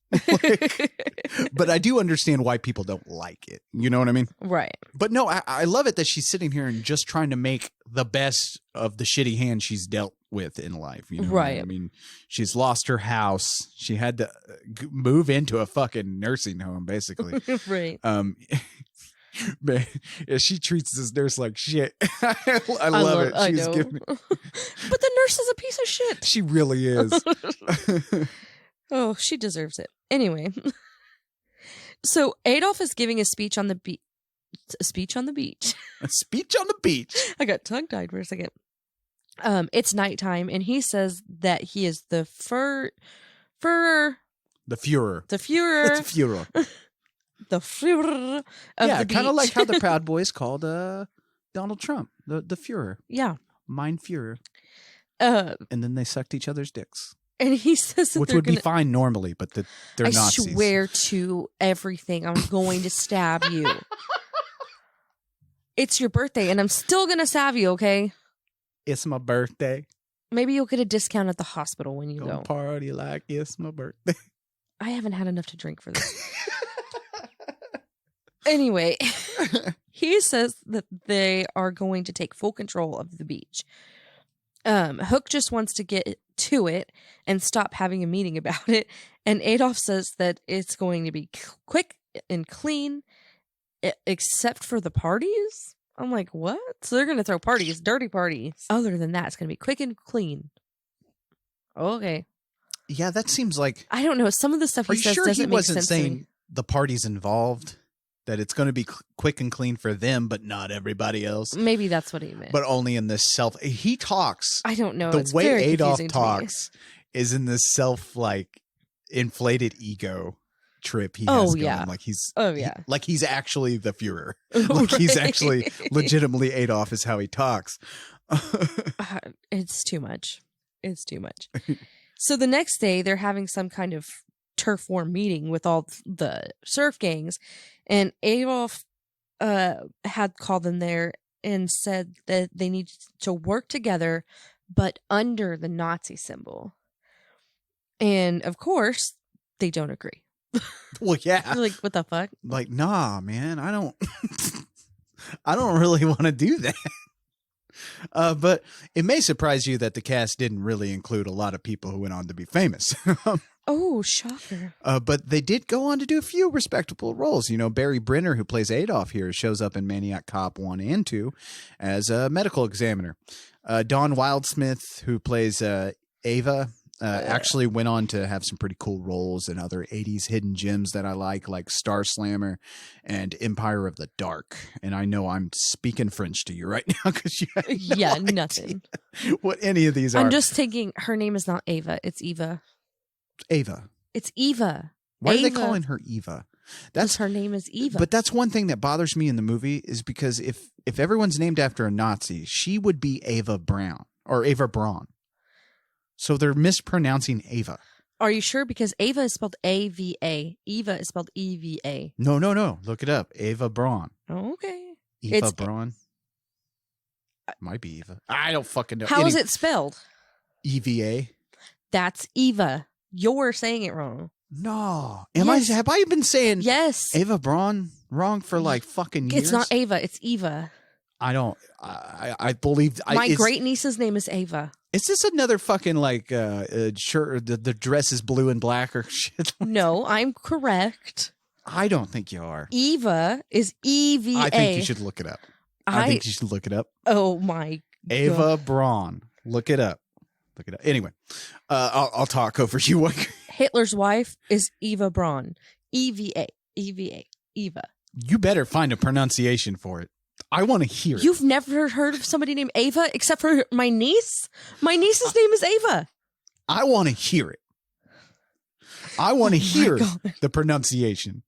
But I do understand why people don't like it. You know what I mean? Right. But no, I love it that she's sitting here and just trying to make the best of the shitty hand she's dealt with in life. You know? Right. I mean, she's lost her house. She had to move into a fucking nursing home, basically. Right. Man, yeah, she treats this nurse like shit. I love it. I She's know. giving But the nurse is a piece of shit. She really is. Oh, she deserves it. Anyway. So Adolf is giving a speech on the beach. A speech on the beach. A speech on the beach. I got tongue-tied for a second. It's nighttime, and he says that he is the Führer, The Fuhrer. the Führer, It's Fuhrer. the Führer of Yeah, the beach. kind of like how the Proud Boys called Donald Trump, the Fuhrer. Yeah. Mein Fuhrer. And And then they sucked each other's dicks. he says that Which they're would gonna, be fine normally, but they're I Nazis. swear to everything, I'm going to stab you. It's your birthday, and I'm still going to stab you, okay? It's my birthday. Maybe you'll get a discount at the hospital when you Go go. party like it's my birthday. I haven't had enough to drink for this. Anyway, he says that they are going to take full control of the beach. Hook just wants to get to it and stop having a meeting about it. And Adolf says that it's going to be quick and clean, except for the parties. I'm like, what? So they're going to throw parties, dirty parties. Other than that, it's going to be quick and clean. Okay. Yeah, that seems like. I don't know. Some of the stuff Are he you says sure doesn't he make wasn't sense to me. saying the parties involved? That it's going to be quick and clean for them, but not everybody else. Maybe that's what he meant. But only in this self. He talks. I don't know. The It's way very Adolf confusing to me. talks is in this self like inflated ego trip he Oh, has going. yeah. Like he's Oh, he's actually the Fuhrer. Like he's actually legitimately Adolf is how he talks. It's too much. It's too much. So the next day, they're having some kind of turf war meeting with all the surf gangs, and Adolf had called them there and said that they need to work together, but under the Nazi symbol. And of course, they don't agree. Well, yeah. They're like, what the fuck? Like, nah, man, I don't I don't really want to do that. But it may surprise you that the cast didn't really include a lot of people who went on to be famous. Oh, shocker. But they did go on to do a few respectable roles. You know, Barry Brenner, who plays Adolf here, shows up in Maniac Cop 1 and 2 as a medical examiner. Dawn Wildsmith, who plays Ava, actually went on to have some pretty cool roles in other 80s hidden gems that I like Star Slammer and Empire of the Dark. And I know I'm speaking French to you right now because you have no idea nothing. what any of these are. I'm just thinking her name is not Ava. It's Eva. Ava. It's Eva. Why are they Ava. calling her Eva? That's her name is Eva. But that's one thing that bothers me in the movie is because if everyone's named after a Nazi, she would be Ava Braun or Ava Braun. So they're mispronouncing Ava. Are you sure? Because Ava is spelled A-V-A. Eva is spelled E-V-A. No. Look it up. Ava Braun. Oh, okay. Eva Braun. Might be Eva. I don't fucking know. How is it spelled? EVA. That's Eva. You're saying it wrong. No. Yes. Have I been saying Yes. Ava Braun wrong for like fucking years? It's not Ava. It's Eva. I don't. I believe. My great niece's name is Ava. Is this another fucking like shirt? The dress is blue and black or shit? No, I'm correct. I don't think you are. Eva is E-V-A. I think you should look it up. I think you should look it up. Oh my Ava Braun. Look it up. Look it up. Anyway, I'll talk over you. Hitler's wife is Eva Braun. E-V-A. E-V-A. Eva. You better find a pronunciation for it. I want to hear it. You've never heard of somebody named Ava except for my niece? My niece's name is Ava. I want to hear it. I want to hear God. the pronunciation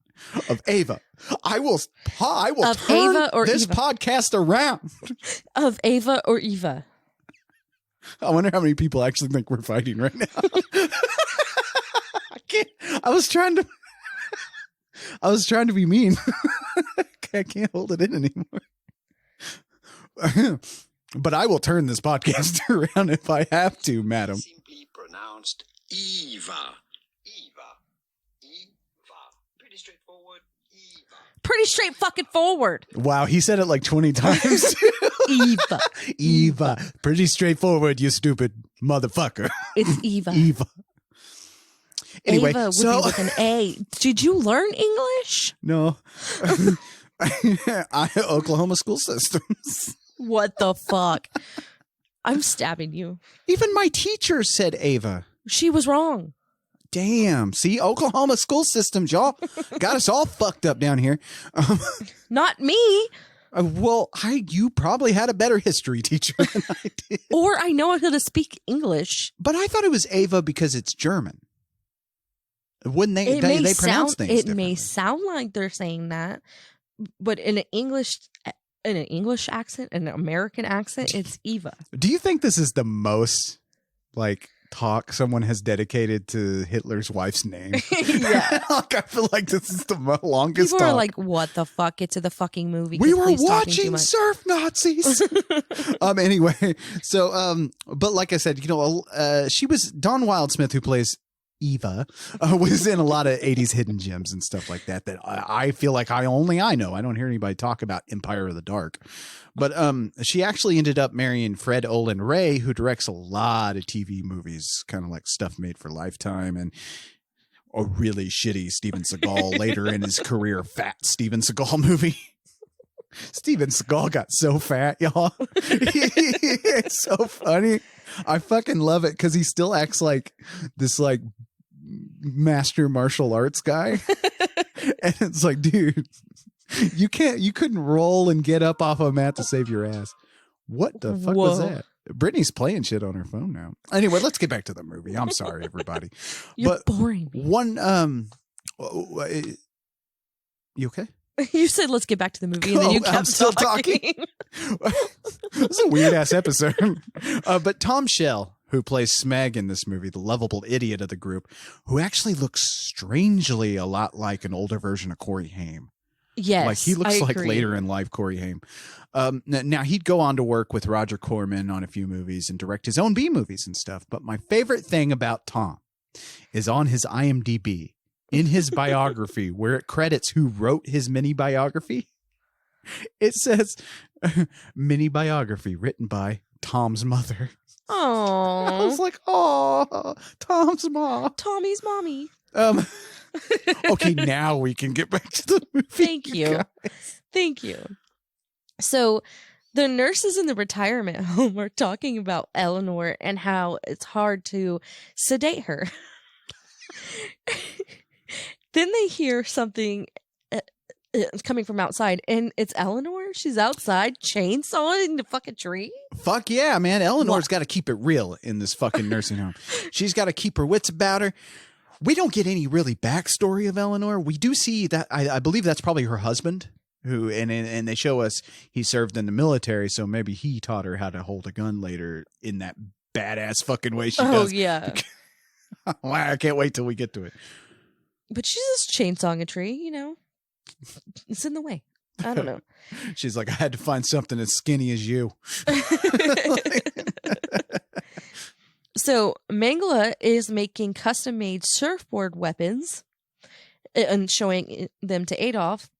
of Ava. I will Of turn Ava or this Eva? podcast around. Of Ava or Eva? I wonder how many people actually think we're fighting right now. I was trying to be mean. I can't hold it in anymore. But I will turn this podcast around if I have to, madam. Simply pronounced Eva. Eva. Pretty straightforward. Eva. Pretty straight fucking forward. Wow, he said it like 20 times. Eva. Eva. Pretty straightforward, you stupid motherfucker. It's Eva. Eva. Anyway, Ava would so be with an A. Did you learn English? no. Oklahoma school systems. What the fuck? I'm stabbing you. Even my teacher said Ava. She was wrong. Damn. See, Oklahoma school systems, y'all got us all fucked up down here. Not me. Well, you probably had a better history teacher than I did. Or I know how to speak English. But I thought it was Ava because it's German. Wouldn't they? It They may pronounce sound. things It differently. may sound like they're saying that, but in an English accent, an American accent, it's Eva. Do you think this is the most like talk someone has dedicated to Hitler's wife's name? Yeah. Like, I feel like this is the longest People are talk. like, "What the fuck? Get to the fucking movie." We 'cause were Clee's talking too watching much." surf Nazis. Anyway, so but like I said, she was Dawn Wildsmith, who plays Eva, was in a lot of 80s hidden gems and stuff like that I feel like I know. I don't hear anybody talk about Empire of the Dark. But she actually ended up marrying Fred Olin Ray, who directs a lot of TV movies, kind of like stuff made for Lifetime and a really shitty Steven Seagal later in his career, fat Steven Seagal movie. Steven Seagal got so fat, y'all. It's so funny. I fucking love it because he still acts like this like master martial arts guy. And it's like, dude, you couldn't roll and get up off a mat to save your ass. What the fuck was that? Brittany's playing shit on her phone now. Anyway, let's get back to the movie. I'm sorry, everybody. You're boring me. You okay? You said let's get back to the movie, and then you kept I'm still talking. This is a weird ass episode. But Tom Shell, who plays Smeg in this movie, the lovable idiot of the group, who actually looks strangely a lot like an older version of Corey Haim. Yes, like he looks I like agree. later in life Corey Haim. Now he'd go on to work with Roger Corman on a few movies and direct his own B movies and stuff. But my favorite thing about Tom is on his IMDb. In his biography, where it credits who wrote his mini biography, it says mini biography written by Tom's mother. I was Oh, like, oh, Tom's mom. Tommy's mommy. Okay, now we can get back to the movie. Thank you. Thank you. So the nurses in the retirement home are talking about Eleanor and how it's hard to sedate her. Then they hear something coming from outside, and it's Eleanor. She's outside chainsawing the fucking tree. Fuck yeah, man. Eleanor's got to keep it real in this fucking nursing home. She's got to keep her wits about her. We don't get any really backstory of Eleanor. We do see that. I believe that's probably her husband, who and they show us he served in the military, so maybe he taught her how to hold a gun later in that badass fucking way she does. Yeah. Wow, I can't wait till we get to it. But she's just chainsawing a tree, you know. It's in the way. I don't know. She's like, I had to find something as skinny as you. So Mangala is making custom-made surfboard weapons and showing them to Adolf.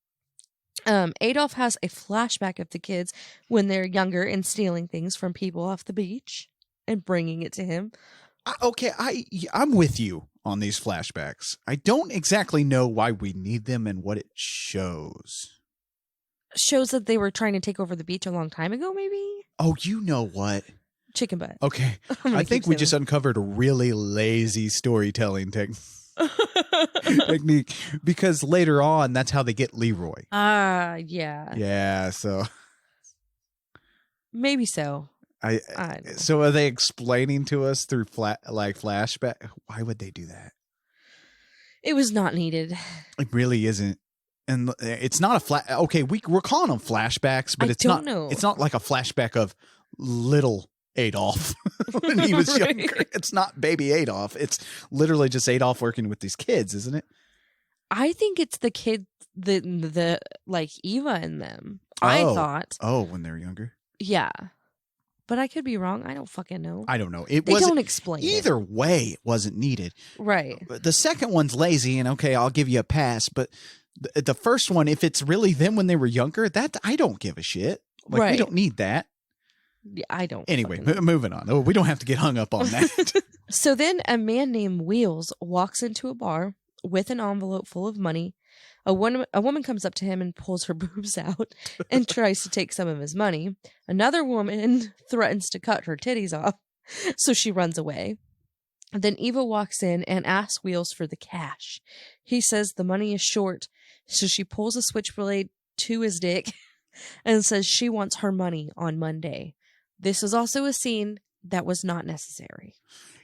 Adolf has a flashback of the kids when they're younger and stealing things from people off the beach and bringing it to him. Okay, I'm with you on these flashbacks. I don't exactly know why we need them and what it shows. Shows that they were trying to take over the beach a long time ago, maybe? Oh, you know what? Chicken butt. Okay, I'm gonna I think keep we saying just uncovered a really lazy storytelling technique because later on, that's how they get Leroy. Yeah. Yeah, so Maybe so. I don't know. So are they explaining to us through flashback? Why would they do that? It was not needed. It really isn't. And it's not a okay, we're calling them flashbacks, but I it's don't not know. It's not like a flashback of little Adolf when he was Right. younger. It's not baby Adolf. It's literally just Adolf working with these kids, isn't it? I think it's the kid, the like Eva and them. I thought. Oh, when they're younger. Yeah. But I could be wrong. I don't fucking know. I don't know. It They wasn't don't explain it. either way. It wasn't needed. Right. But the second one's lazy, and okay, I'll give you a pass. But the first one, if it's really them when they were younger, that I don't give a shit. Like we Right. don't need that. Yeah, I don't. Anyway, fucking know. moving on. Oh, we don't have to get hung up on that. So then a man named Wheels walks into a bar with an envelope full of money. A woman comes up to him and pulls her boobs out and tries to take some of his money. Another woman threatens to cut her titties off, so she runs away. Then Eva walks in and asks Wheels for the cash. He says the money is short, so she pulls a switchblade to his dick and says she wants her money on Monday. This was also a scene that was not necessary.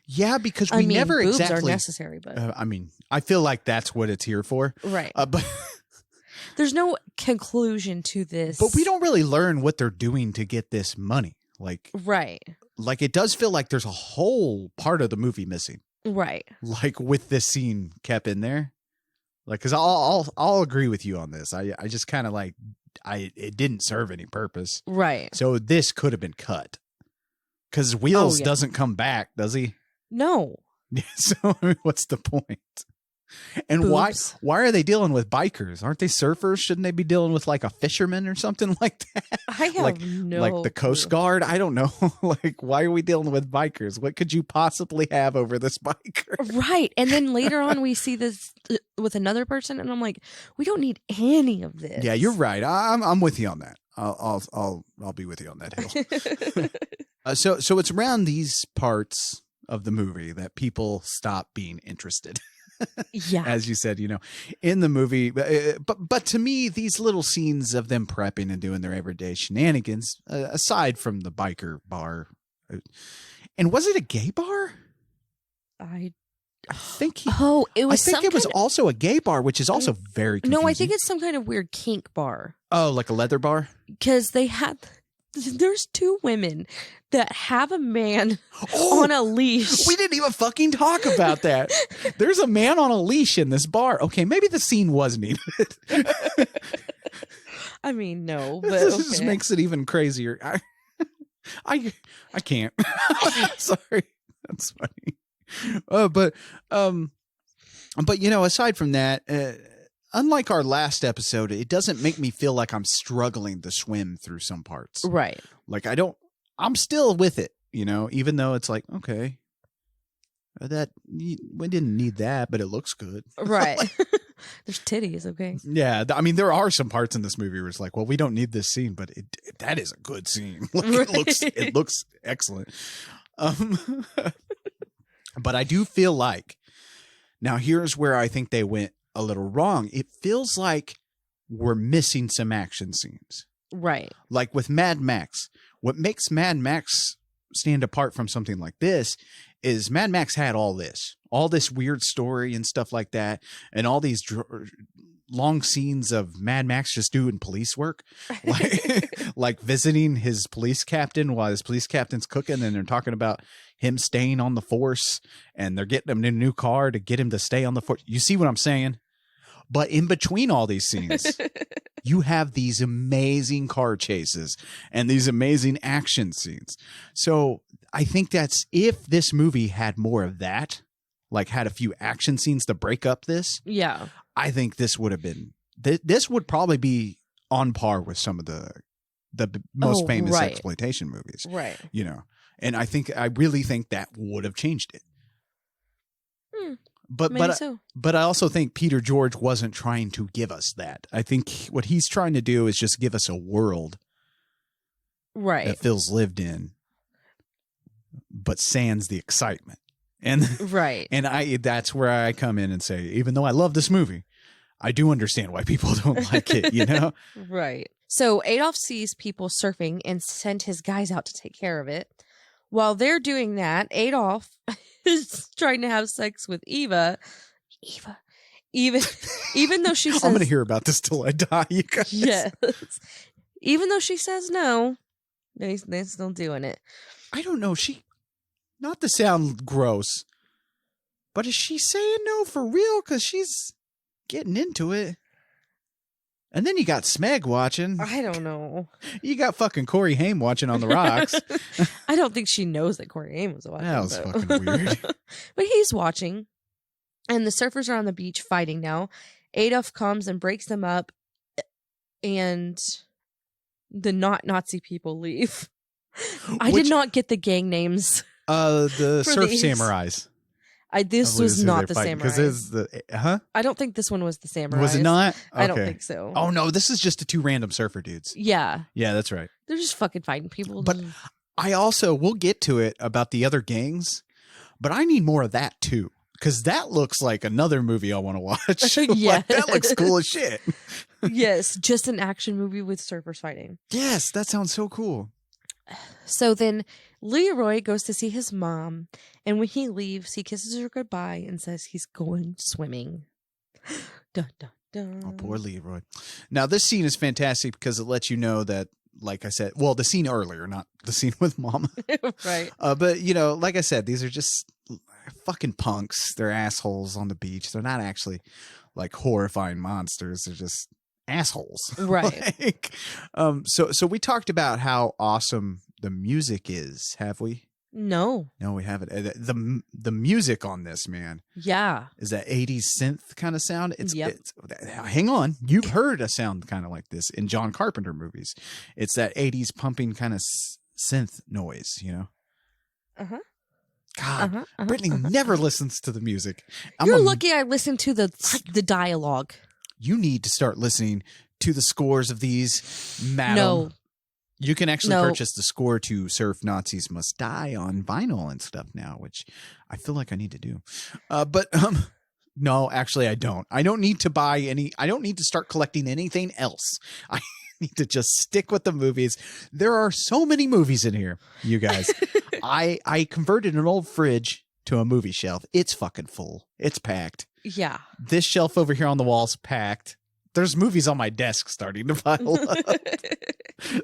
Yeah, because we I mean, never boobs exactly. are necessary, but I mean, I feel like that's what it's here for. right. But There's no conclusion to this. but we don't really learn what they're doing to get this money. Right. Like it does feel like there's a whole part of the movie missing. Right. Like with this scene kept in there. Like, because I'll agree with you on this. I just kind of like it didn't serve any purpose. Right. So this could have been cut. Because Wheels yeah. doesn't come back, does he? No. So I mean, what's the point? And Boobs. why are they dealing with bikers? Aren't they surfers? Shouldn't they be dealing with like a fisherman or something like that? I have like no like the Coast clue. Guard? I don't know. Like, why are we dealing with bikers? What could you possibly have over this biker? Right. And then later on, we see this with another person, and I'm like, we don't need any of this. Yeah, you're right. I'm with you on that. I'll be with you on that hill. So it's around these parts of the movie that people stop being interested. Yeah. As you said, in the movie, but to me, these little scenes of them prepping and doing their everyday shenanigans, aside from the biker bar, and was it a gay bar? I think it was. I think it was also a gay bar, which is also very confusing. No, I think it's some kind of weird kink bar. Oh, like a leather bar? Because there's two women that have a man Oh, on a leash. We didn't even fucking talk about that. There's a man on a leash in this bar. Okay, maybe the scene was needed. I mean, no, but This okay. just makes it even crazier. I can't. Sorry, that's funny. But aside from that, unlike our last episode, it doesn't make me feel like I'm struggling to swim through some parts. Right. Like I'm still with it, even though it's like, okay, we didn't need that, but it looks good. Right. There's titties, okay? Yeah. I mean, there are some parts in this movie where it's like, well, we don't need this scene, but that is a good scene. Like, it looks excellent. But I do feel like, now here's where I think they went a little wrong. It feels like we're missing some action scenes. Right. Like with Mad Max. What makes Mad Max stand apart from something like this is Mad Max had all this weird story and stuff like that, and all these long scenes of Mad Max just doing police work, like visiting his police captain while his police captain's cooking, and they're talking about him staying on the force, and they're getting him in a new car to get him to stay on the force. You see what I'm saying? But in between all these scenes, you have these amazing car chases and these amazing action scenes. So I think that's, if this movie had more of that, like had a few action scenes to break up this, Yeah. I think this would have been, this would probably be on par with some of the most famous right. exploitation movies, Right. And I really think that would have changed it. Maybe so. But I also think Peter George wasn't trying to give us that. I think what he's trying to do is just give us a world Right. that feels lived in, but sans the excitement. And Right. and that's where I come in and say, even though I love this movie, I do understand why people don't like it, Right. So Adolf sees people surfing and sent his guys out to take care of it. While they're doing that, Adolf is trying to have sex with Eva. Even though she says, I'm going to hear about this till I die, you guys. yes. Even though she says no, they're still doing it. I don't know. Not to sound gross, but is she saying no for real? Because she's getting into it. And then you got Smeg watching. I don't know. You got fucking Corey Haim watching on the rocks. I don't think she knows that Corey Haim was watching. That was though. fucking weird. But he's watching. And the surfers are on the beach fighting now. Adolf comes and breaks them up. And the not Nazi people leave. I did not get the gang names. The For Surf these. Samurais. This was not the samurai. Because it's the I don't think this one was the samurai. Was it not? I don't Okay. think so. Oh no, this is just the two random surfer dudes. Yeah. Yeah, that's right. They're just fucking fighting people. But we'll get to it about the other gangs, but I need more of that too. Because that looks like another movie I want to watch. Yeah. Like, that looks cool as shit. yes, just an action movie with surfers fighting. Yes, that sounds so cool. So then Leroy goes to see his mom, and when he leaves, he kisses her goodbye and says he's going swimming. Dun, dun, dun. Oh, poor Leroy. Now, this scene is fantastic because it lets you know that, like I said, well, the scene earlier, not the scene with Mama. Right. But, like I said, these are just fucking punks. They're assholes on the beach. They're not actually like horrifying monsters. They're just assholes. Right. So we talked about how awesome the music is, have we? No. No, we haven't. The music on this, man, Yeah. is that 80s synth kind of sound. Yep. It's hang on. You've heard a sound kind of like this in John Carpenter movies. It's that 80s pumping kind of synth noise, you know? Uh-huh. God, Brittany never listens to the music. You're lucky I listened to the dialogue. You need to start listening to the scores of these, madam. No. You can actually No. purchase the score to Surf Nazis Must Die on vinyl and stuff now, which I feel like I need to do. But no, actually I don't. I don't need to buy any. I don't need to start collecting anything else. I need to just stick with the movies. There are so many movies in here, you guys. I converted an old fridge to a movie shelf. It's fucking full. It's packed. Yeah. This shelf over here on the wall's packed. There's movies on my desk starting to pile up.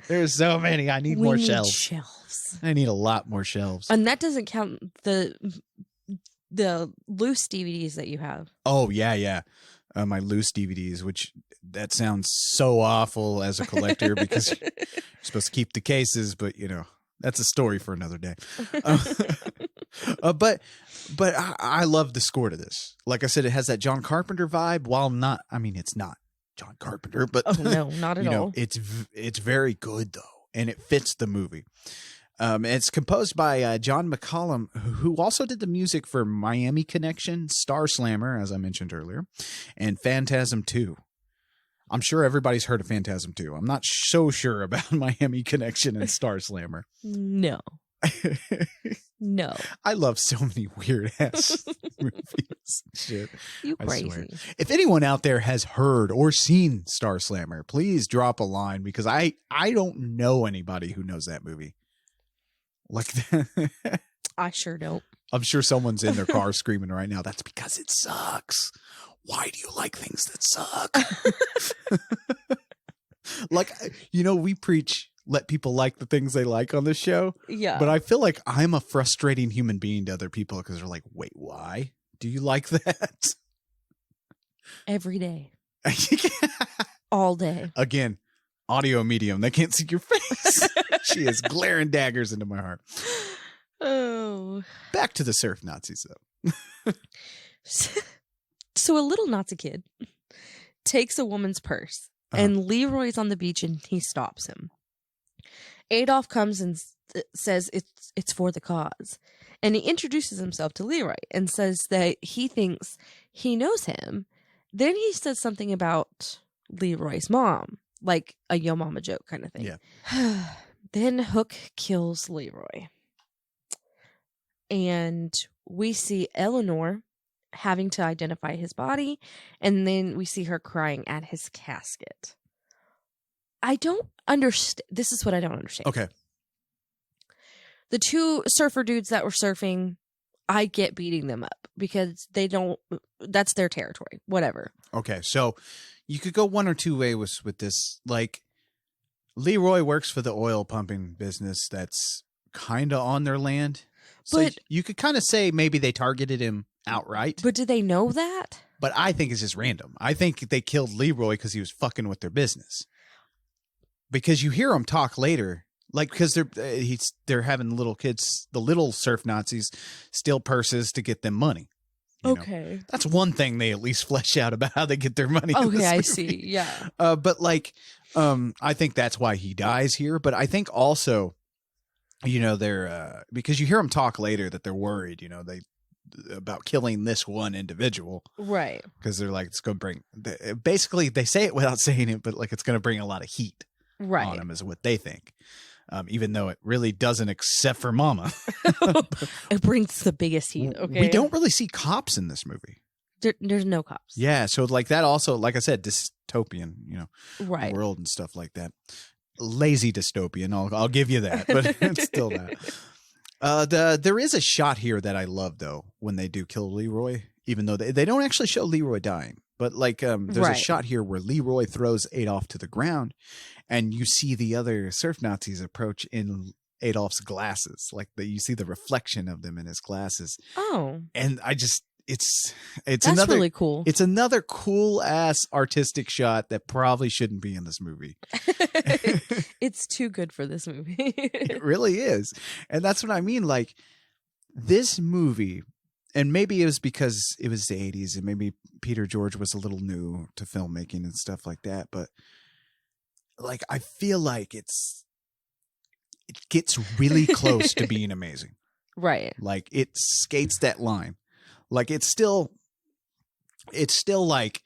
There's so many. I need We more need shelves. shelves. I need a lot more shelves. And that doesn't count the loose DVDs that you have. Oh, yeah. My loose DVDs, which that sounds so awful as a collector because you're supposed to keep the cases, but you know, that's a story for another day. But I love the score to this. Like I said, it has that John Carpenter vibe. While not, I mean, it's not John Carpenter, but Oh no, not at you know, all. it's very good though, and it fits the movie. It's composed by John McCollum, who also did the music for Miami Connection, Star Slammer, as I mentioned earlier, and Phantasm 2. I'm sure everybody's heard of Phantasm 2. I'm not so sure about Miami Connection and Star Slammer. No. No. I love so many weird ass movies. Shit. You I swear. crazy. If anyone out there has heard or seen Star Slammer, please drop a line because I don't know anybody who knows that movie. Like that. I sure don't. I'm sure someone's in their car screaming right now. That's because it sucks. Why do you like things that suck? Like, you know, we preach let people like the things they like on this show. Yeah. But I feel like I'm a frustrating human being to other people because they're like, wait, why do you like that? Every day. All day. Again, audio medium. They can't see your face. She is glaring daggers into my heart. Oh. Back to the surf Nazis, though. So a little Nazi kid takes a woman's purse and Leroy's on the beach and he stops him. Adolf comes and says it's for the cause. And he introduces himself to Leroy and says that he thinks he knows him. Then he says something about Leroy's mom, like a yo mama joke kind of thing. Yeah. Then Hook kills Leroy. And we see Eleanor having to identify his body, and then we see her crying at his casket. I don't understand. This is what I don't understand. Okay. The two surfer dudes that were surfing, I get beating them up because they don't, that's their territory. Whatever. Okay. So you could go one or two ways with this. Like, Leroy works for the oil pumping business that's kind of on their land. So But- you could kind of say maybe they targeted him outright. But do they know that? But I think it's just random. I think they killed Leroy because he was fucking with their business. Because you hear him talk later, like because they're having little kids, the little surf Nazis, steal purses to get them money. you know. Okay. That's one thing they at least flesh out about how they get their money. in Okay, this I movie. see. Yeah. But like, I think that's why he dies here. But I think also, you know, they're because you hear them talk later that they're worried, you know, about killing this one individual Right. because they're like, it's going to bring. Basically, they say it without saying it, but like it's going to bring a lot of heat on Right. him, is what they think. Even though it really doesn't, except for Mama. It brings the biggest heat. Okay. We don't really see cops in this movie. There's no cops. Yeah, so like that also, like I said, dystopian, you know, Right. world and stuff like that. Lazy dystopian, I'll give you that, but it's still not. There is a shot here that I love though when they do kill Leroy, even though they don't actually show Leroy dying. But like there's a Right. shot here where Leroy throws Adolf to the ground, and you see the other surf Nazis approach in Adolf's glasses. Like you see the reflection of them in his glasses. Oh. And it's That's another really cool. It's another cool ass artistic shot that probably shouldn't be in this movie. It's too good for this movie. It really is. And that's what I mean. Like, this movie, and maybe it was because it was the 80s and maybe Peter George was a little new to filmmaking and stuff like that. But like, I feel like it gets really close to being amazing. Right. Like, it skates that line. Like, it's still like,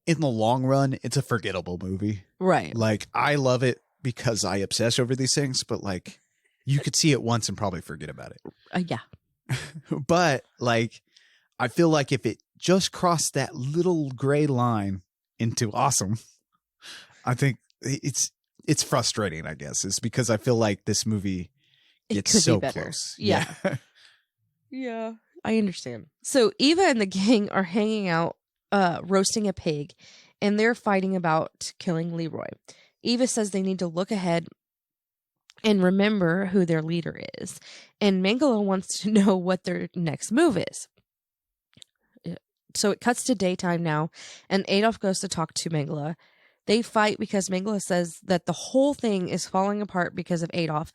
in the long run, it's a forgettable movie. Right. Like, I love it because I obsess over these things, but like, you could see it once and probably forget about it. Yeah. But like, I feel like if it just crossed that little gray line into awesome, I think it's frustrating, I guess. It's because I feel like this movie It gets could so be better. close. Yeah. Yeah. I understand. So Eva and the gang are hanging out, roasting a pig, and they're fighting about killing Leroy. Eva says they need to look ahead and remember who their leader is. And Mengele wants to know what their next move is. So it cuts to daytime now, and Adolf goes to talk to Mengele. They fight because Mengele says that the whole thing is falling apart because of Adolf,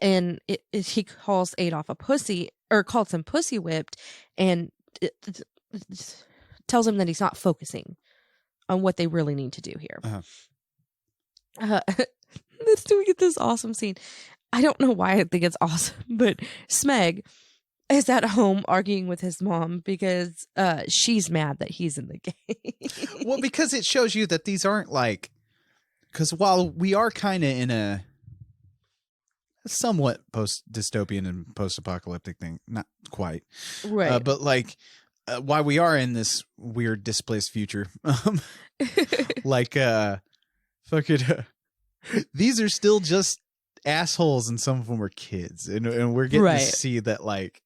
and he calls Adolf a pussy, or calls him pussy whipped, and tells him that he's not focusing on what they really need to do here. Let's do we get this awesome scene. I don't know why I think it's awesome, but Smeg is at home arguing with his mom because she's mad that he's in the game. Well, because it shows you that these aren't like, because while we are kind of in a somewhat post-dystopian and post-apocalyptic thing, not quite, Right. but like, while we are in this weird displaced future, like, fucking, these are still just assholes, and some of them are kids, and we're getting Right. to see that, like,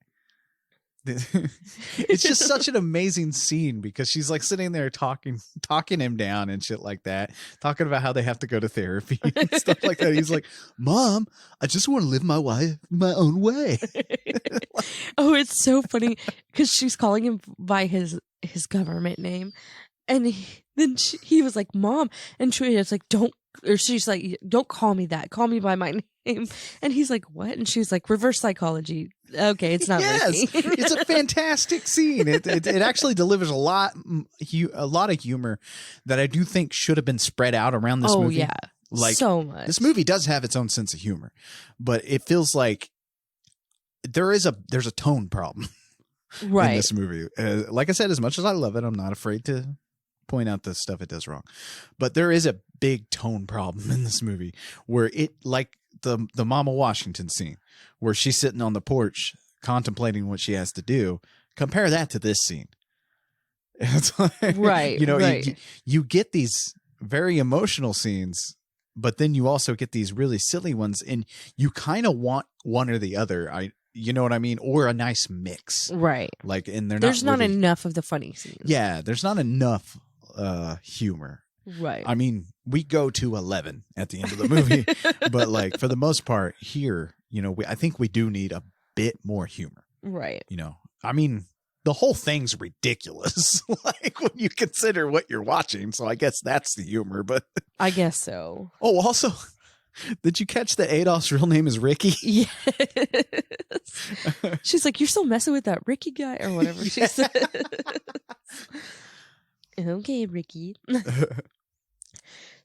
it's just such an amazing scene because she's like sitting there talking him down and shit like that, talking about how they have to go to therapy and stuff like that. He's like, "Mom, I just want to live my own way." Oh, it's so funny because she's calling him by his government name, and he was like, "Mom," and she's like, she's like, "Don't call me that. Call me by my name." And he's like, "What?" And she's like, "Reverse psychology." Okay, it's not. Yes, working. it's a fantastic scene. It actually delivers a lot of humor that I do think should have been spread out around this movie. Yeah, like so much. This movie does have its own sense of humor, but it feels like there's a tone problem right. in this movie. Like I said, as much as I love it, I'm not afraid to point out the stuff it does wrong, but there is a big tone problem in this movie where it, like the Mama Washington scene where she's sitting on the porch contemplating what she has to do. Compare that to this scene. It's like, Right, you know, right. you get these very emotional scenes, but then you also get these really silly ones, and you kind of want one or the other. You know what I mean? Or a nice mix. Right. Like, and There's not really, enough of the funny scenes. yeah, there's not enough humor. Right. I mean, we go to 11 at the end of the movie, but like for the most part here, you know, I think we do need a bit more humor. Right. You know, I mean, the whole thing's ridiculous, like when you consider what you're watching. So I guess that's the humor. But I guess so. oh, also, did you catch that Adolf's real name is Ricky? Yes. She's like, "You're still messing with that Ricky guy," or whatever she said. Okay, Ricky.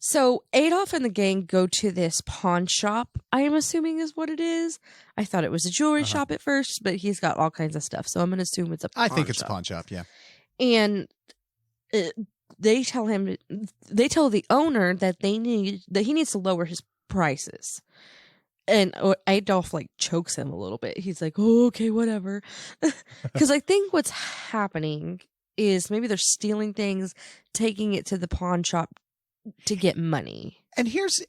So Adolf and the gang go to this pawn shop, I am assuming is what it is. I thought it was a jewelry shop at first, but he's got all kinds of stuff. So I'm going to assume it's a pawn I think it's shop. a pawn shop. Yeah. And they tell the owner that he needs to lower his prices. And Adolf like chokes him a little bit. He's like, "Oh, okay, whatever." Because I think what's happening is maybe they're stealing things, taking it to the pawn shop to get money. And here's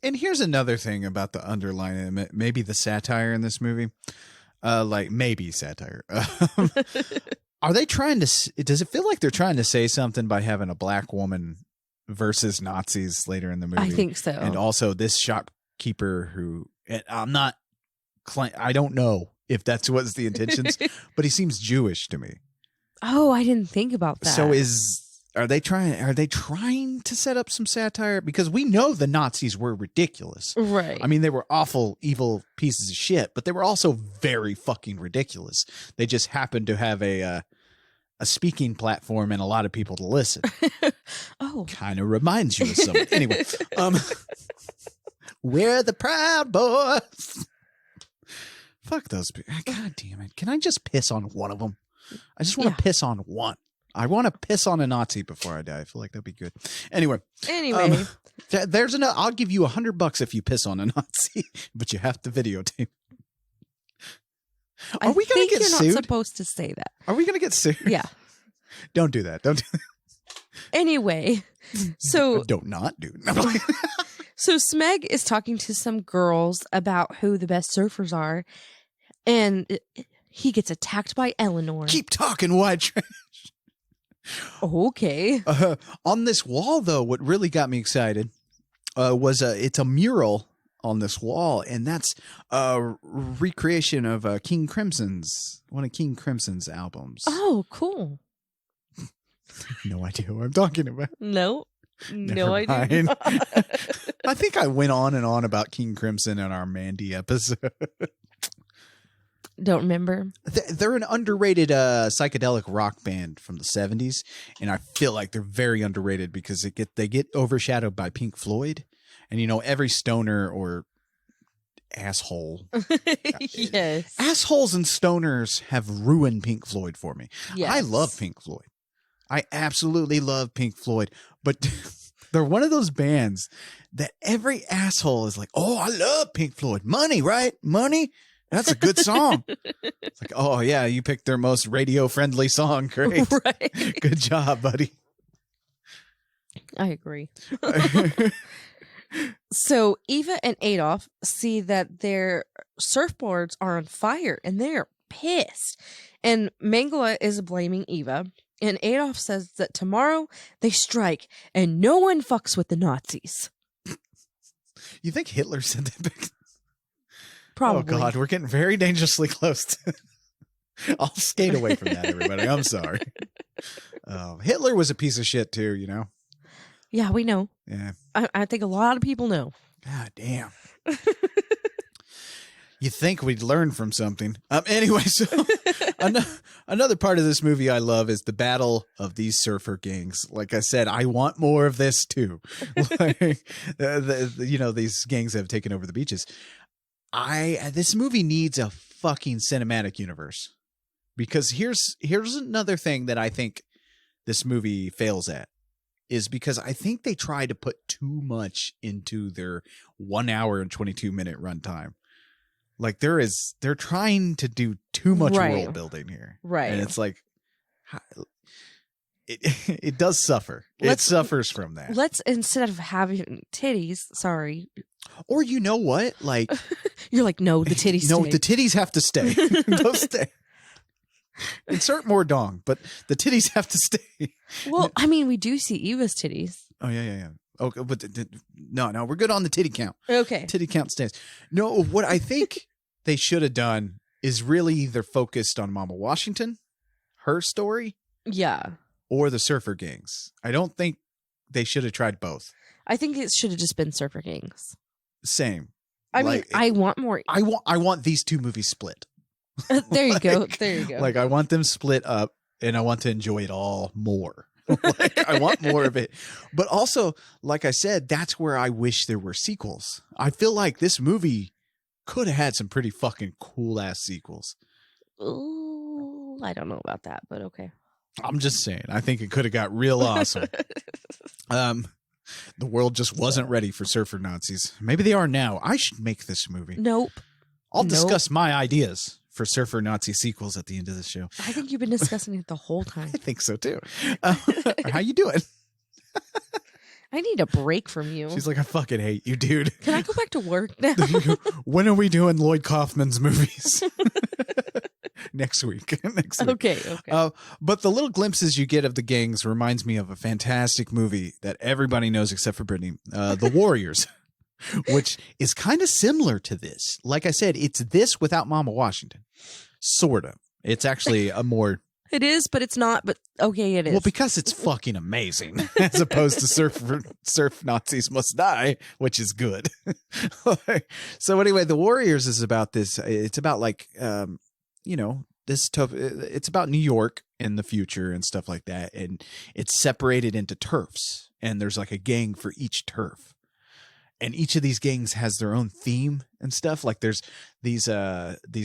another thing about the underlying, maybe the satire in this movie, like maybe satire. Are they trying to? Does it feel like they're trying to say something by having a black woman versus Nazis later in the movie? I think so. And also this shopkeeper who, and I don't know if that's what's the intentions, but he seems Jewish to me. Oh, I didn't think about that. So are they trying to set up some satire? Because we know the Nazis were ridiculous. right. I mean, they were awful, evil pieces of shit, but they were also very fucking ridiculous. They just happened to have a speaking platform and a lot of people to listen. oh, Kind of reminds you of someone. Anyway, we're the Proud Boys. Fuck those people. God damn it. Can I just piss on one of them? I just want to piss on one. I want to piss on a Nazi before I die. I feel like that'd be good. Anyway, I'll give you $100 if you piss on a Nazi, but you have to videotape. Are we going to get you're sued? not supposed to say that. Are we going to get sued? Yeah. Don't do that. Don't do that. Anyway, so Don't not do it. so Smeg is talking to some girls about who the best surfers are, and he gets attacked by Eleanor. Keep talking, white trash. Okay. On this wall, though, what really got me excited was it's a mural on this wall, and that's a recreation of one of King Crimson's albums. Oh, cool. No idea what I'm talking about. No. No Never idea. mind. I think I went on and on about King Crimson in our Mandy episode. Don't remember. They're an underrated psychedelic rock band from the 70s, and I feel like they're very underrated because they get overshadowed by Pink Floyd. And you know, every stoner or asshole. Yes. Assholes and stoners have ruined Pink Floyd for me. Yes. I love Pink Floyd. I absolutely love Pink Floyd, but they're one of those bands that every asshole is like, "Oh, I love Pink Floyd. Money, right? Money? That's a good song." It's like, "Oh, yeah, you picked their most radio-friendly song. Great. Right. Good job, buddy." I agree. So Eva and Adolf see that their surfboards are on fire and they're pissed. And Mengele is blaming Eva. And Adolf says that tomorrow they strike and no one fucks with the Nazis. You think Hitler said that back? Probably. Oh, God, we're getting very dangerously close to... I'll skate away from that, everybody. I'm sorry. Hitler was a piece of shit, too, you know? Yeah, we know. Yeah. I think a lot of people know. God damn. You think we'd learn from something. Anyway, so another part of this movie I love is the battle of these surfer gangs. Like I said, I want more of this too. Like, you know, these gangs have taken over the beaches. This movie needs a fucking cinematic universe, because here's another thing that I think this movie fails at, is because I think they try to put too much into their 1 hour and 22-minute runtime. Like they're trying to do too much world building here. Right. And it's like, it does suffer. It suffers from that. Let's, instead of having titties, sorry. Or you know what? Like, You're like, no, the titties no, stay. the titties have to stay. Those stay. Insert more dong, but the titties have to stay. Well, I mean, we do see Eva's titties. Oh, yeah. Okay, but no, we're good on the titty count. Okay. Titty count stays. No, what I think they should have done is really either focused on Mama Washington, her story, Yeah. or the surfer gangs. I don't think they should have tried both. I think it should have just been Surfer Gangs. Same. I Like, mean, I want more. I want these two movies split. There you go. Like- There you go. Like I want them split up, and I want to enjoy it all more. Like I want more of it. But also, like I said, that's where I wish there were sequels. I feel like this movie could have had some pretty fucking cool ass sequels. Ooh, I don't know about that, but okay. I'm just saying. I think it could have got real awesome. The world just wasn't ready for surfer Nazis. Maybe they are now. I should make this movie. Nope. I'll Nope. discuss my ideas for surfer Nazi sequels at the end of the show. I think you've been discussing it the whole time. I think so too. How you doing? I need a break from you. She's like, I fucking hate you, dude. Can I go back to work now? When are we doing Lloyd Kaufman's movies? Next week. Next week. Okay. But the little glimpses you get of the gangs reminds me of a fantastic movie that everybody knows except for Brittany, The Warriors, which is kind of similar to this. Like I said, it's this without Mama Washington. Sort of. It's actually a more It is, but it's not. But okay, it is. Well, because it's fucking amazing, as opposed to surf Nazis must die, which is good. So anyway, the Warriors is about this. It's about like, this tough. It's about New York in the future and stuff like that, and it's separated into turfs, and there's like a gang for each turf. And each of these gangs has their own theme and stuff. Like there's these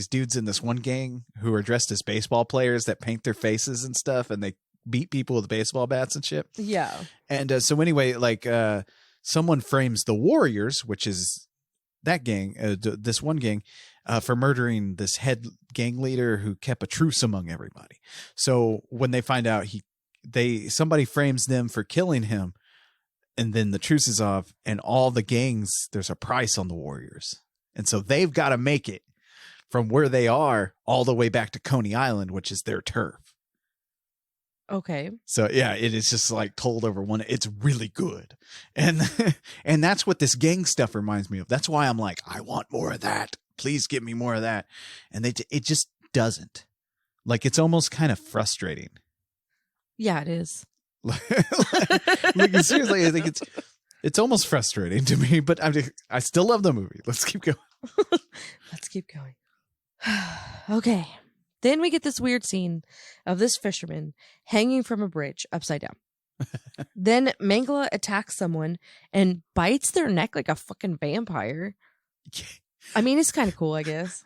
dudes in this one gang who are dressed as baseball players that paint their faces and stuff, and they beat people with baseball bats and shit. Yeah. And so anyway, like someone frames the Warriors, which is that gang, this one gang, for murdering this head gang leader who kept a truce among everybody. So when they find out somebody frames them for killing him. And then the truce is off, and all the gangs, there's a price on the Warriors. And so they've got to make it from where they are all the way back to Coney Island, which is their turf. Okay. So, yeah, it is just like told over one. It's really good. And that's what this gang stuff reminds me of. That's why I'm like, I want more of that. Please give me more of that. And it just doesn't. Like, it's almost kind of frustrating. Yeah, it is. Like, seriously, I think it's almost frustrating to me, but I still love the movie. Let's keep going. Let's keep going. Okay. Then we get this weird scene of this fisherman hanging from a bridge upside down. Then Mengele attacks someone and bites their neck like a fucking vampire. I mean, it's kind of cool, I guess.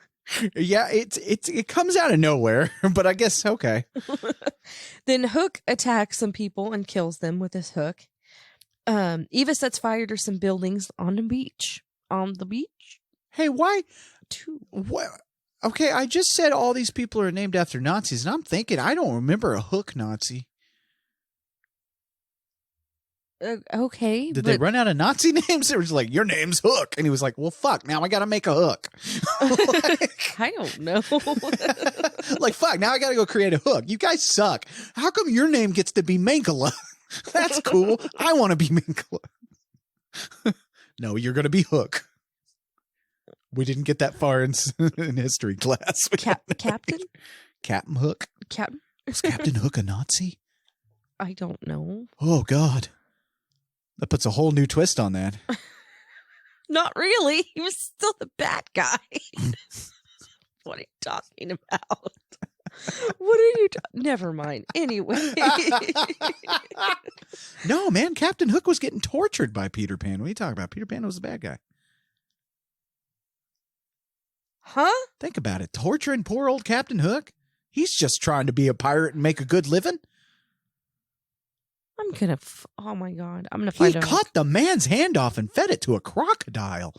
Yeah, it comes out of nowhere, but I guess okay. Then Hook attacks some people and kills them with his hook. Eva sets fire to some buildings on the beach. On the beach? Hey, why? What? Okay, I just said all these people are named after Nazis, and I'm thinking I don't remember a Hook Nazi. Okay. Did they run out of Nazi names? They were just like, your name's Hook. And he was like, well, fuck, now I got to make a hook. I don't know. Like, fuck, now I got to go create a hook. You guys suck. How come your name gets to be Mengele? That's cool. I want to be Mengele. No, you're going to be Hook. We didn't get that far in history class. Captain? Captain Hook? Captain? Was Captain Hook a Nazi? I don't know. Oh, God. That puts a whole new twist on that. Not really. He was still the bad guy. What are you talking about? What are you Never mind. Anyway. No, man. Captain Hook was getting tortured by Peter Pan. What are you talking about? Peter Pan was the bad guy. Huh? Think about it. Torturing poor old Captain Hook. He's just trying to be a pirate and make a good living. I'm gonna. Oh my God! I'm gonna find out. He cut the man's hand off and fed it to a crocodile.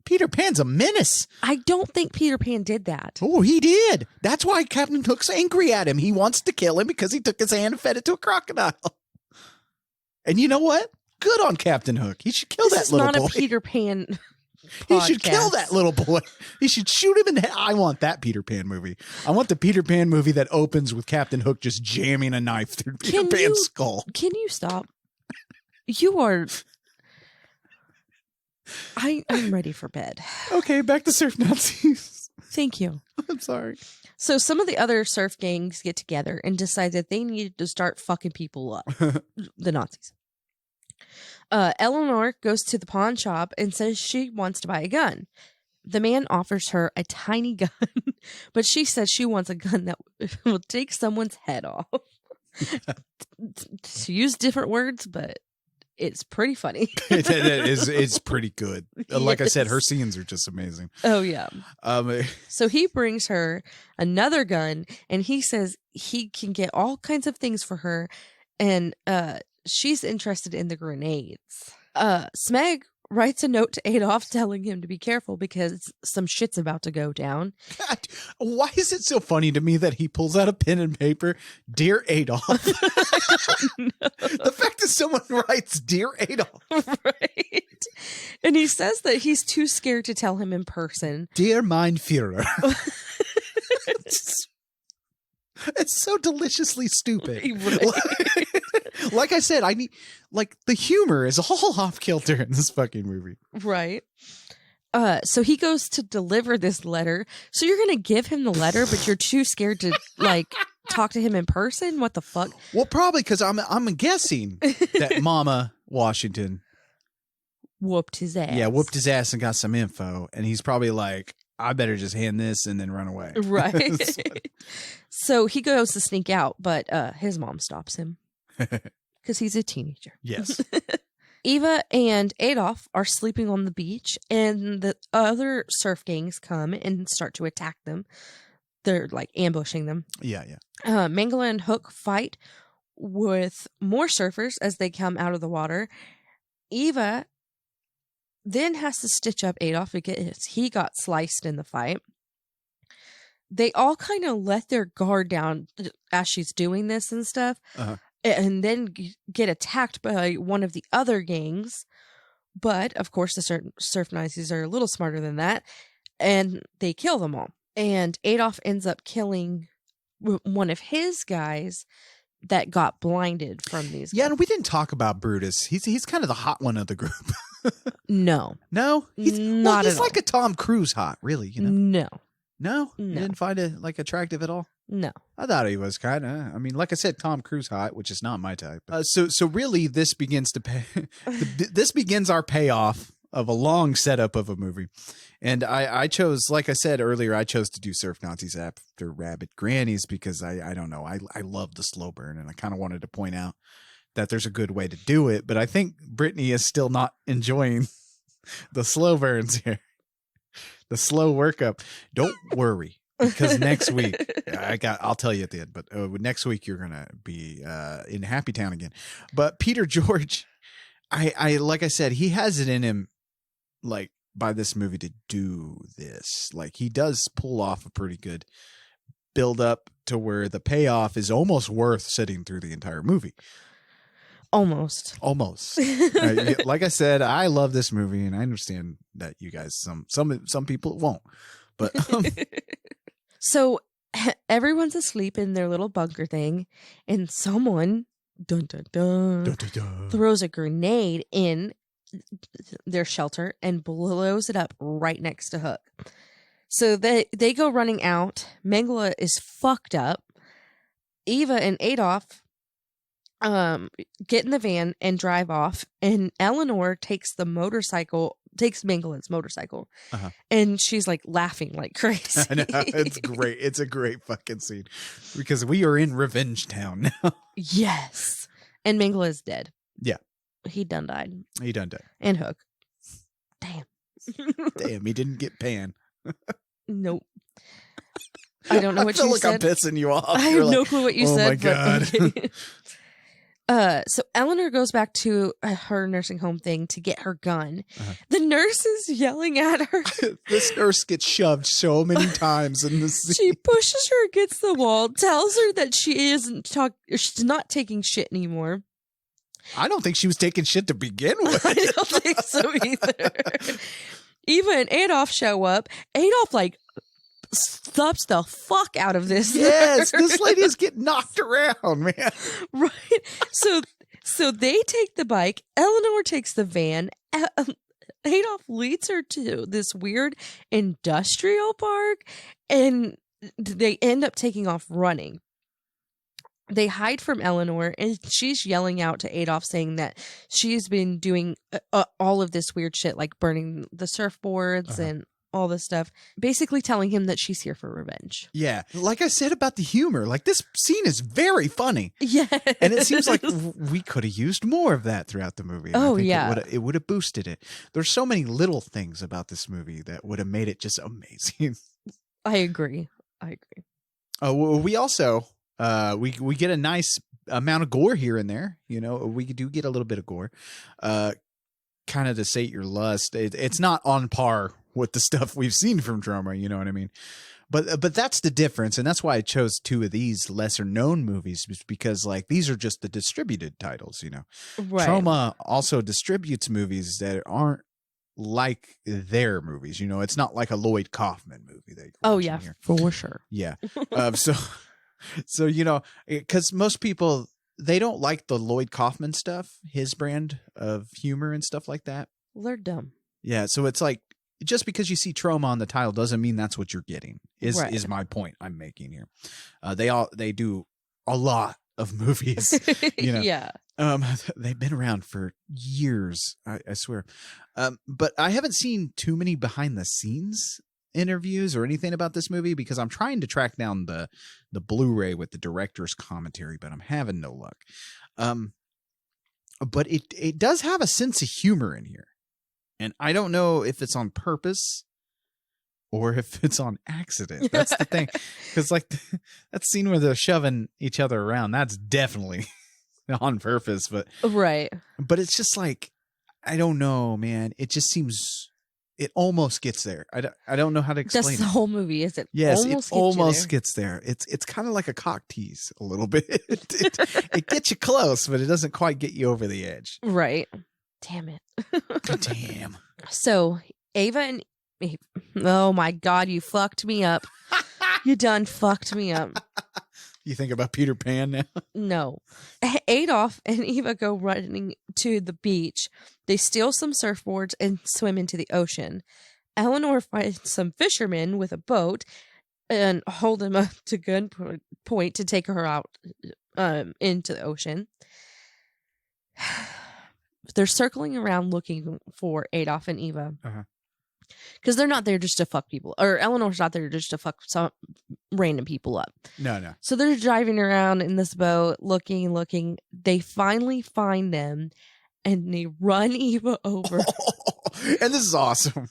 Peter Pan's a menace. I don't think Peter Pan did that. Oh, he did. That's why Captain Hook's angry at him. He wants to kill him because he took his hand and fed it to a crocodile. And you know what? Good on Captain Hook. He should kill that little boy. This is not a Peter Pan. He should kill that little boy. He should shoot him in the head. I want that Peter Pan movie. I want the Peter Pan movie that opens with Captain Hook just jamming a knife through Peter Pan's skull. Can you stop? You are... I'm ready for bed. Okay, back to Surf Nazis. Thank you. I'm sorry. So some of the other surf gangs get together and decide that they needed to start fucking people up. The Nazis. Eleanor goes to the pawn shop and says she wants to buy a gun. The man offers her a tiny gun, but she says she wants a gun that will take someone's head off. To use different words, but it's pretty funny. It's pretty good. Like I said, Yes. her scenes are just amazing. Oh, yeah. Um, So he brings her another gun, and he says he can get all kinds of things for her, and she's interested in the grenades. Smeg writes a note to Adolf telling him to be careful because some shit's about to go down. God, why is it so funny to me that he pulls out a pen and paper, Dear Adolf? The fact that someone writes Dear Adolf. Right. And he says that he's too scared to tell him in person. Dear Mein Führer. It's so deliciously stupid. Right. Like I said, I need the humor is all off kilter in this fucking movie. Right. So he goes to deliver this letter. So you're going to give him the letter, but you're too scared to talk to him in person? What the fuck? Well, probably because I'm guessing that Mama Washington, Whooped his ass. whooped his ass and got some info, and he's probably like, I better just hand this and then run away. Right. So he goes to sneak out, but his mom stops him because he's a teenager. Yes. Eva and Adolf are sleeping on the beach, and the other surf gangs come and start to attack them. They're like ambushing them. Yeah. Mengele and Hook fight with more surfers as they come out of the water. Eva then has to stitch up Adolf because he got sliced in the fight. They all kind of let their guard down as she's doing this and stuff. Uh-huh. And then get attacked by one of the other gangs. But, of course, the surf Nazis are a little smarter than that. And they kill them all. And Adolf ends up killing one of his guys that got blinded from these Yeah, guys. and we didn't talk about Brutus. He's kind of the hot one of the group. No. No? He's Not at like all. a Tom Cruise hot, really, you know? No. No? You No. didn't find it like attractive at all? No. I thought he was kind of. I mean, like I said, Tom Cruise hot, which is not my type. So really, this begins to pay. This begins our payoff of a long setup of a movie, and I chose, like I said earlier, I chose to do Surf Nazis after Rabbit Grannies because I don't know, I love the slow burn, and I kind of wanted to point out that there's a good way to do it, but I think Brittany is still not enjoying the slow burns here, the slow workup. Don't worry. Because next week, I'll tell you at the end, but next week you're going to be in Happy Town again. But Peter George, I like I said, he has it in him, like, by this movie to do this. Like, he does pull off a pretty good build up to where the payoff is almost worth sitting through the entire movie. Almost. Like I said, I love this movie, and I understand that you guys, some people won't. But So everyone's asleep in their little bunker thing, and someone dun, dun, dun, throws a grenade in their shelter and blows it up right next to Hook. So they go running out. Mengele is fucked up. Eva and Adolf get in the van and drive off, and Eleanor takes Mengele's motorcycle, and she's like laughing like crazy. I know, it's great. It's a great fucking scene because we are in Revenge Town now. Yes. And Mengele is dead. Yeah. He done died. He done died. And Hook. Damn. Damn, he didn't get Pan. Nope. I don't know what I feel you like said. I'm pissing you off. I have You're no like, clue what you oh said. my God. But okay. So Eleanor goes back to her nursing home thing to get her gun. The nurse is yelling at her. This nurse gets shoved so many times in this scene. She pushes her against the wall, tells her that she's not taking shit anymore. I don't think she was taking shit to begin with. I don't think so either. Eva and Adolf show up. Adolf like thumps the fuck out of this. Yes, nurse. this lady is getting knocked around, man. Right. So they take the bike. Eleanor takes the van. Adolf leads her to this weird industrial park, and they end up taking off running. They hide from Eleanor, and she's yelling out to Adolf, saying that she's been doing all of this weird shit, like burning the surfboards and all this stuff, basically telling him that she's here for revenge. Yeah, like I said about the humor, like this scene is very funny. Yeah. And it seems like we could have used more of that throughout the movie. And I Oh, think yeah. It would have boosted it. There's so many little things about this movie that would have made it just amazing. I agree. We also, we get a nice amount of gore here and there. You know, we do get a little bit of gore, kind of to sate your lust. It's not on par with the stuff we've seen from Troma. You know what I mean? But that's the difference, and that's why I chose two of these lesser known movies, because like these are just the distributed titles. You know, Right. Troma also distributes movies that aren't like their movies. You know, it's not like a Lloyd Kaufman movie. Oh, yeah, for sure. Yeah. So you know, because most people, they don't like the Lloyd Kaufman stuff, his brand of humor and stuff like that. Well, they're dumb. Yeah. So it's like just because you see Troma on the title doesn't mean that's what you're getting. Right. Is my point I'm making here. They do a lot of movies. You know. Yeah. They've been around for years, I swear. But I haven't seen too many behind the scenes interviews or anything about this movie because I'm trying to track down the Blu-ray with the director's commentary, but I'm having no luck. But it does have a sense of humor in here. And I don't know if it's on purpose or if it's on accident. That's the thing. Because like that scene where they're shoving each other around, that's definitely on purpose. But Right. it's just like, I don't know, man. It just seems, it almost gets there. I don't know how to explain That's the it. whole movie, is it? Yes, Almost it gets you almost there. gets there. It's kind of like a cock tease a little bit. It gets you close, but it doesn't quite get you over the edge. Right. Damn it. Damn. So Ava and oh my God, you fucked me up. You done fucked me up. You think about Peter Pan now? No. Adolf and Eva go running to the beach. They steal some surfboards and swim into the ocean. Eleanor finds some fishermen with a boat and hold them up to gunpoint to take her out into the ocean. They're circling around looking for Adolf and Eva. Uh-huh. Because they're not there just to fuck people. Or Eleanor's not there just to fuck some random people up. No. So they're driving around in this boat, looking. They finally find them, and they run Eva over, And this is awesome.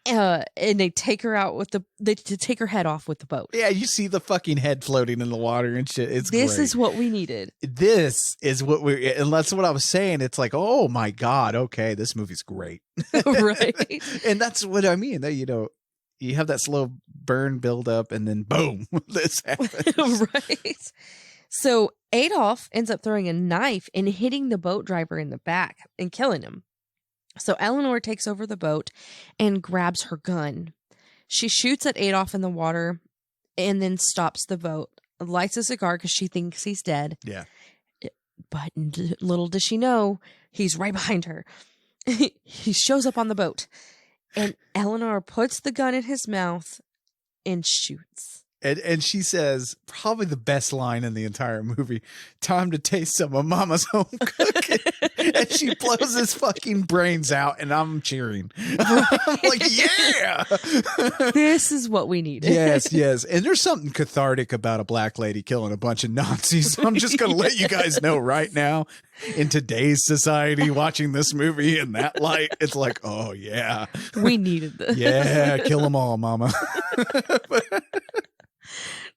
and they take her out with they take her head off with the boat. Yeah, you see the fucking head floating in the water and shit. It's This great. is what we needed. This is what and that's what I was saying. It's like, oh my God, okay, this movie's great. Right. And that's what I mean. That, you know, you have that slow burn build up and then boom, this happens. Right. So Adolf ends up throwing a knife and hitting the boat driver in the back and killing him. So Eleanor takes over the boat and grabs her gun. She shoots at Adolf in the water and then stops the boat, lights a cigar because she thinks he's dead. Yeah. But little does she know, he's right behind her. He shows up on the boat, and Eleanor puts the gun in his mouth and shoots. And she says probably the best line in the entire movie, time to taste some of Mama's home cooking. And she blows his fucking brains out, and I'm cheering. I'm like, yeah. This is what we needed. Yes. And there's something cathartic about a black lady killing a bunch of Nazis. I'm just going to let you guys know right now, in today's society, watching this movie in that light, it's like, oh, yeah. We needed this. Yeah, kill them all, Mama.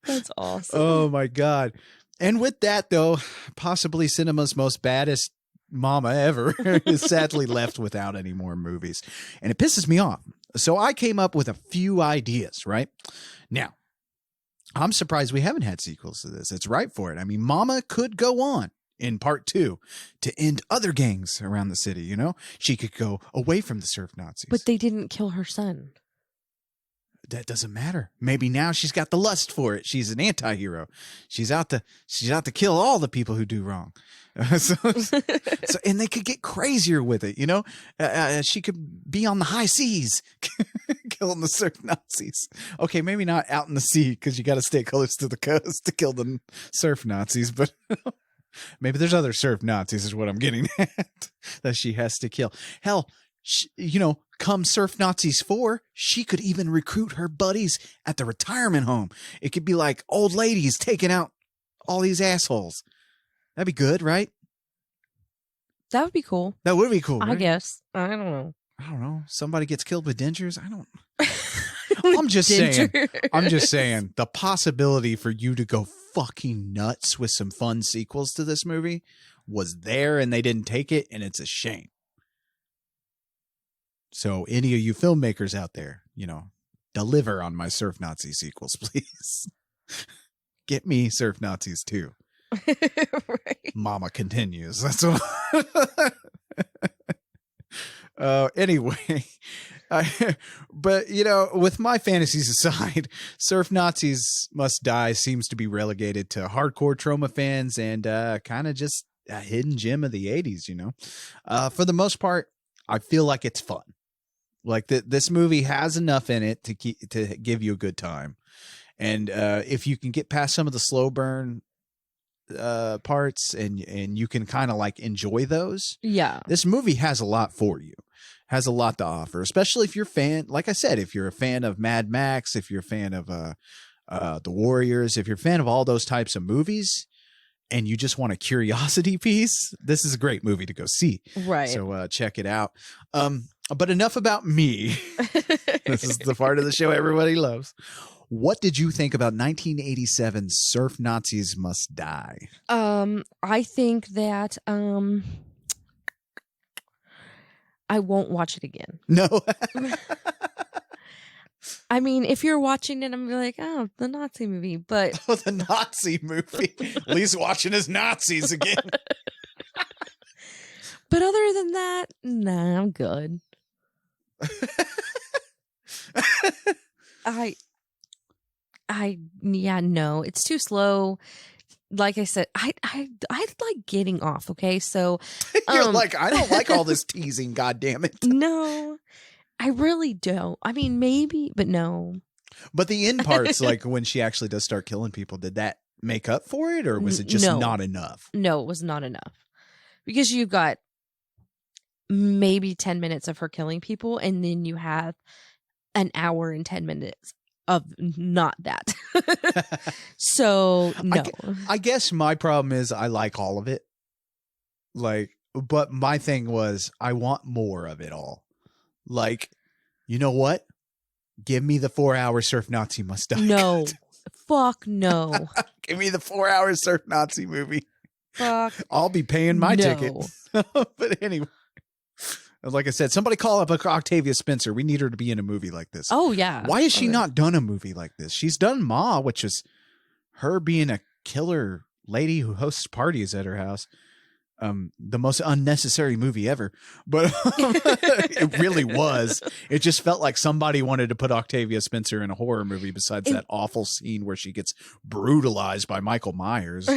That's awesome. Oh, my God. And with that, though, possibly cinema's most baddest mama ever is sadly left without any more movies. And it pisses me off. So I came up with a few ideas, right? Now, I'm surprised we haven't had sequels to this. It's right for it. I mean, Mama could go on in part 2 to end other gangs around the city, you know? She could go away from the surf Nazis. But they didn't kill her son. That doesn't matter. Maybe now she's got the lust for it. She's an anti-hero. She's out to kill all the people who do wrong. So and they could get crazier with it, you know? She could be on the high seas killing the surf Nazis. Okay, maybe not out in the sea because you got to stay close to the coast to kill the surf Nazis, but maybe there's other surf Nazis is what I'm getting at that she has to kill. Hell, you know, come Surf Nazis 4, she could even recruit her buddies at the retirement home. It could be like old ladies taking out all these assholes. That'd be good, right? That would be cool. That would be cool. I Right? guess. I don't know. I don't know. Somebody gets killed with dentures. I don't. I'm just saying. I'm just saying the possibility for you to go fucking nuts with some fun sequels to this movie was there, and they didn't take it, and it's a shame. So any of you filmmakers out there, you know, deliver on my Surf Nazi sequels, please. Get me Surf Nazis too. Right. Mama continues. That's what. Anyway, but you know, with my fantasies aside, Surf Nazis Must Die seems to be relegated to hardcore Troma fans and kind of just a hidden gem of the 80s. You know, for the most part, I feel like it's fun. Like this movie has enough in it to give you a good time. And if you can get past some of the slow burn parts and you can kind of like enjoy those, this movie has a lot for you, has a lot to offer, especially if you're like I said, if you're a fan of Mad Max, if you're a fan of The Warriors, if you're a fan of all those types of movies and you just want a curiosity piece, this is a great movie to go see. Right. So check it out. But enough about me. This is the part of the show everybody loves. What did you think about 1987's Surf Nazis Must Die? I think that I won't watch it again. No. I mean, if you're watching it, I'm gonna be like, oh, the Nazi movie, but Oh, the Nazi movie. At least watching his Nazis again. but other than that, nah, I'm good. No, it's too slow. Like I said, I like getting off. Okay, so You're like, I don't like all this teasing. God damn it! No, I really don't. I mean, maybe, but no. But the end parts, like when she actually does start killing people, did that make up for it, or was it just No. not enough? No, it was not enough because you've got maybe 10 minutes of her killing people, and then you have an hour and 10 minutes of not that. So no. I guess my problem is I like all of it. Like, but my thing was I want more of it all. Like, you know what? Give me the 4-hour Surf Nazi Must Die. No. Fuck no. Give me the 4-hour Surf Nazi movie. Fuck. I'll be paying my No. ticket. But anyway, like I said, somebody call up Octavia Spencer. We need her to be in a movie like this. Oh yeah. Why has she Okay. not done a movie like this? She's done Ma, which is her being a killer lady who hosts parties at her house. The most unnecessary movie ever, but it really was. It just felt like somebody wanted to put Octavia Spencer in a horror movie besides that awful scene where she gets brutalized by Michael Myers.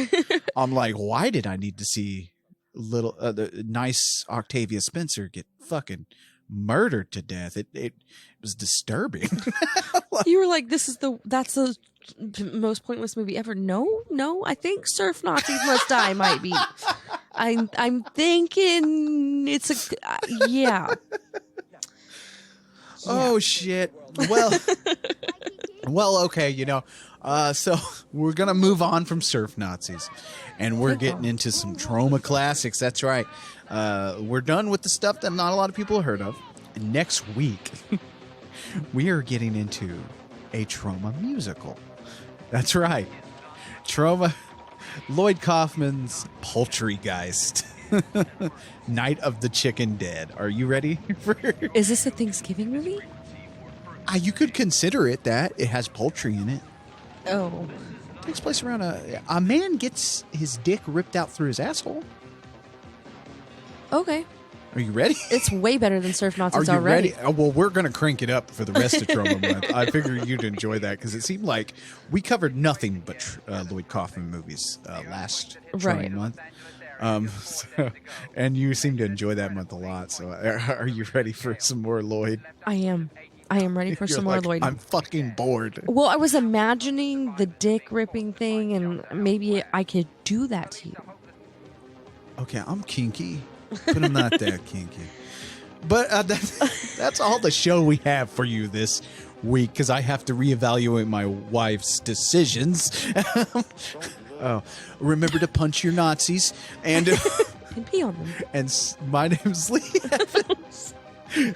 I'm like, why did I need to see the nice Octavia Spencer get fucking murdered to death? It was disturbing. You were like, that's the most pointless movie ever. No, I think Surf Nazis Must Die might be. I'm thinking it's yeah. Oh shit. Well, okay, so we're going to move on from Surf Nazis and we're getting into some trauma classics. That's right. We're done with the stuff that not a lot of people have heard of. Next week, we are getting into a trauma musical. That's right. Trauma. Lloyd Kaufman's Poultrygeist. Night of the Chicken Dead. Are you ready for Is this a Thanksgiving movie? You could consider it that. It has poultry in it. Oh. It takes place around a man gets his dick ripped out through his asshole. Okay. Are you ready? It's way better than Surf Are Nazis you already. ready? Oh, well, we're going to crank it up for the rest of Trauma Month. I figured you'd enjoy that because it seemed like we covered nothing but Lloyd Kaufman movies last Trauma Right. Month. And you seem to enjoy that month a lot. So are you ready for some more Lloyd? I am ready for You're some more like, Lloyd. I'm fucking bored. Well, I was imagining the dick ripping thing, and maybe I could do that to you. Okay, I'm kinky, but I'm not that kinky. But that's all the show we have for you this week because I have to reevaluate my wife's decisions. Oh, remember to punch your Nazis and And pee on them. my name's Lee Evans.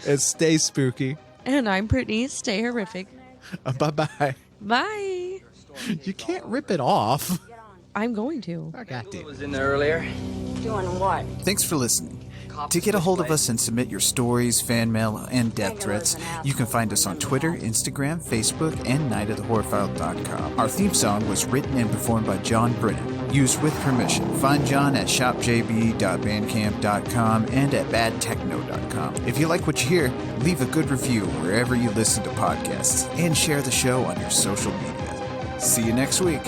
And stay spooky. And I'm Brittany. Stay horrific. Bye-bye. Bye. You can't rip it off. I'm going to. Oh, God damn. Was in there earlier. Doing what? Thanks for listening. To get a hold of us and submit your stories, fan mail, and death threats, you can find us on Twitter, Instagram, Facebook, and nightofthehorrorfile.com. Our theme song was written and performed by John Brennan. Used with permission. Find John at shopjb.bandcamp.com and at badtechno.com. If you like what you hear, leave a good review wherever you listen to podcasts and share the show on your social media. See you next week.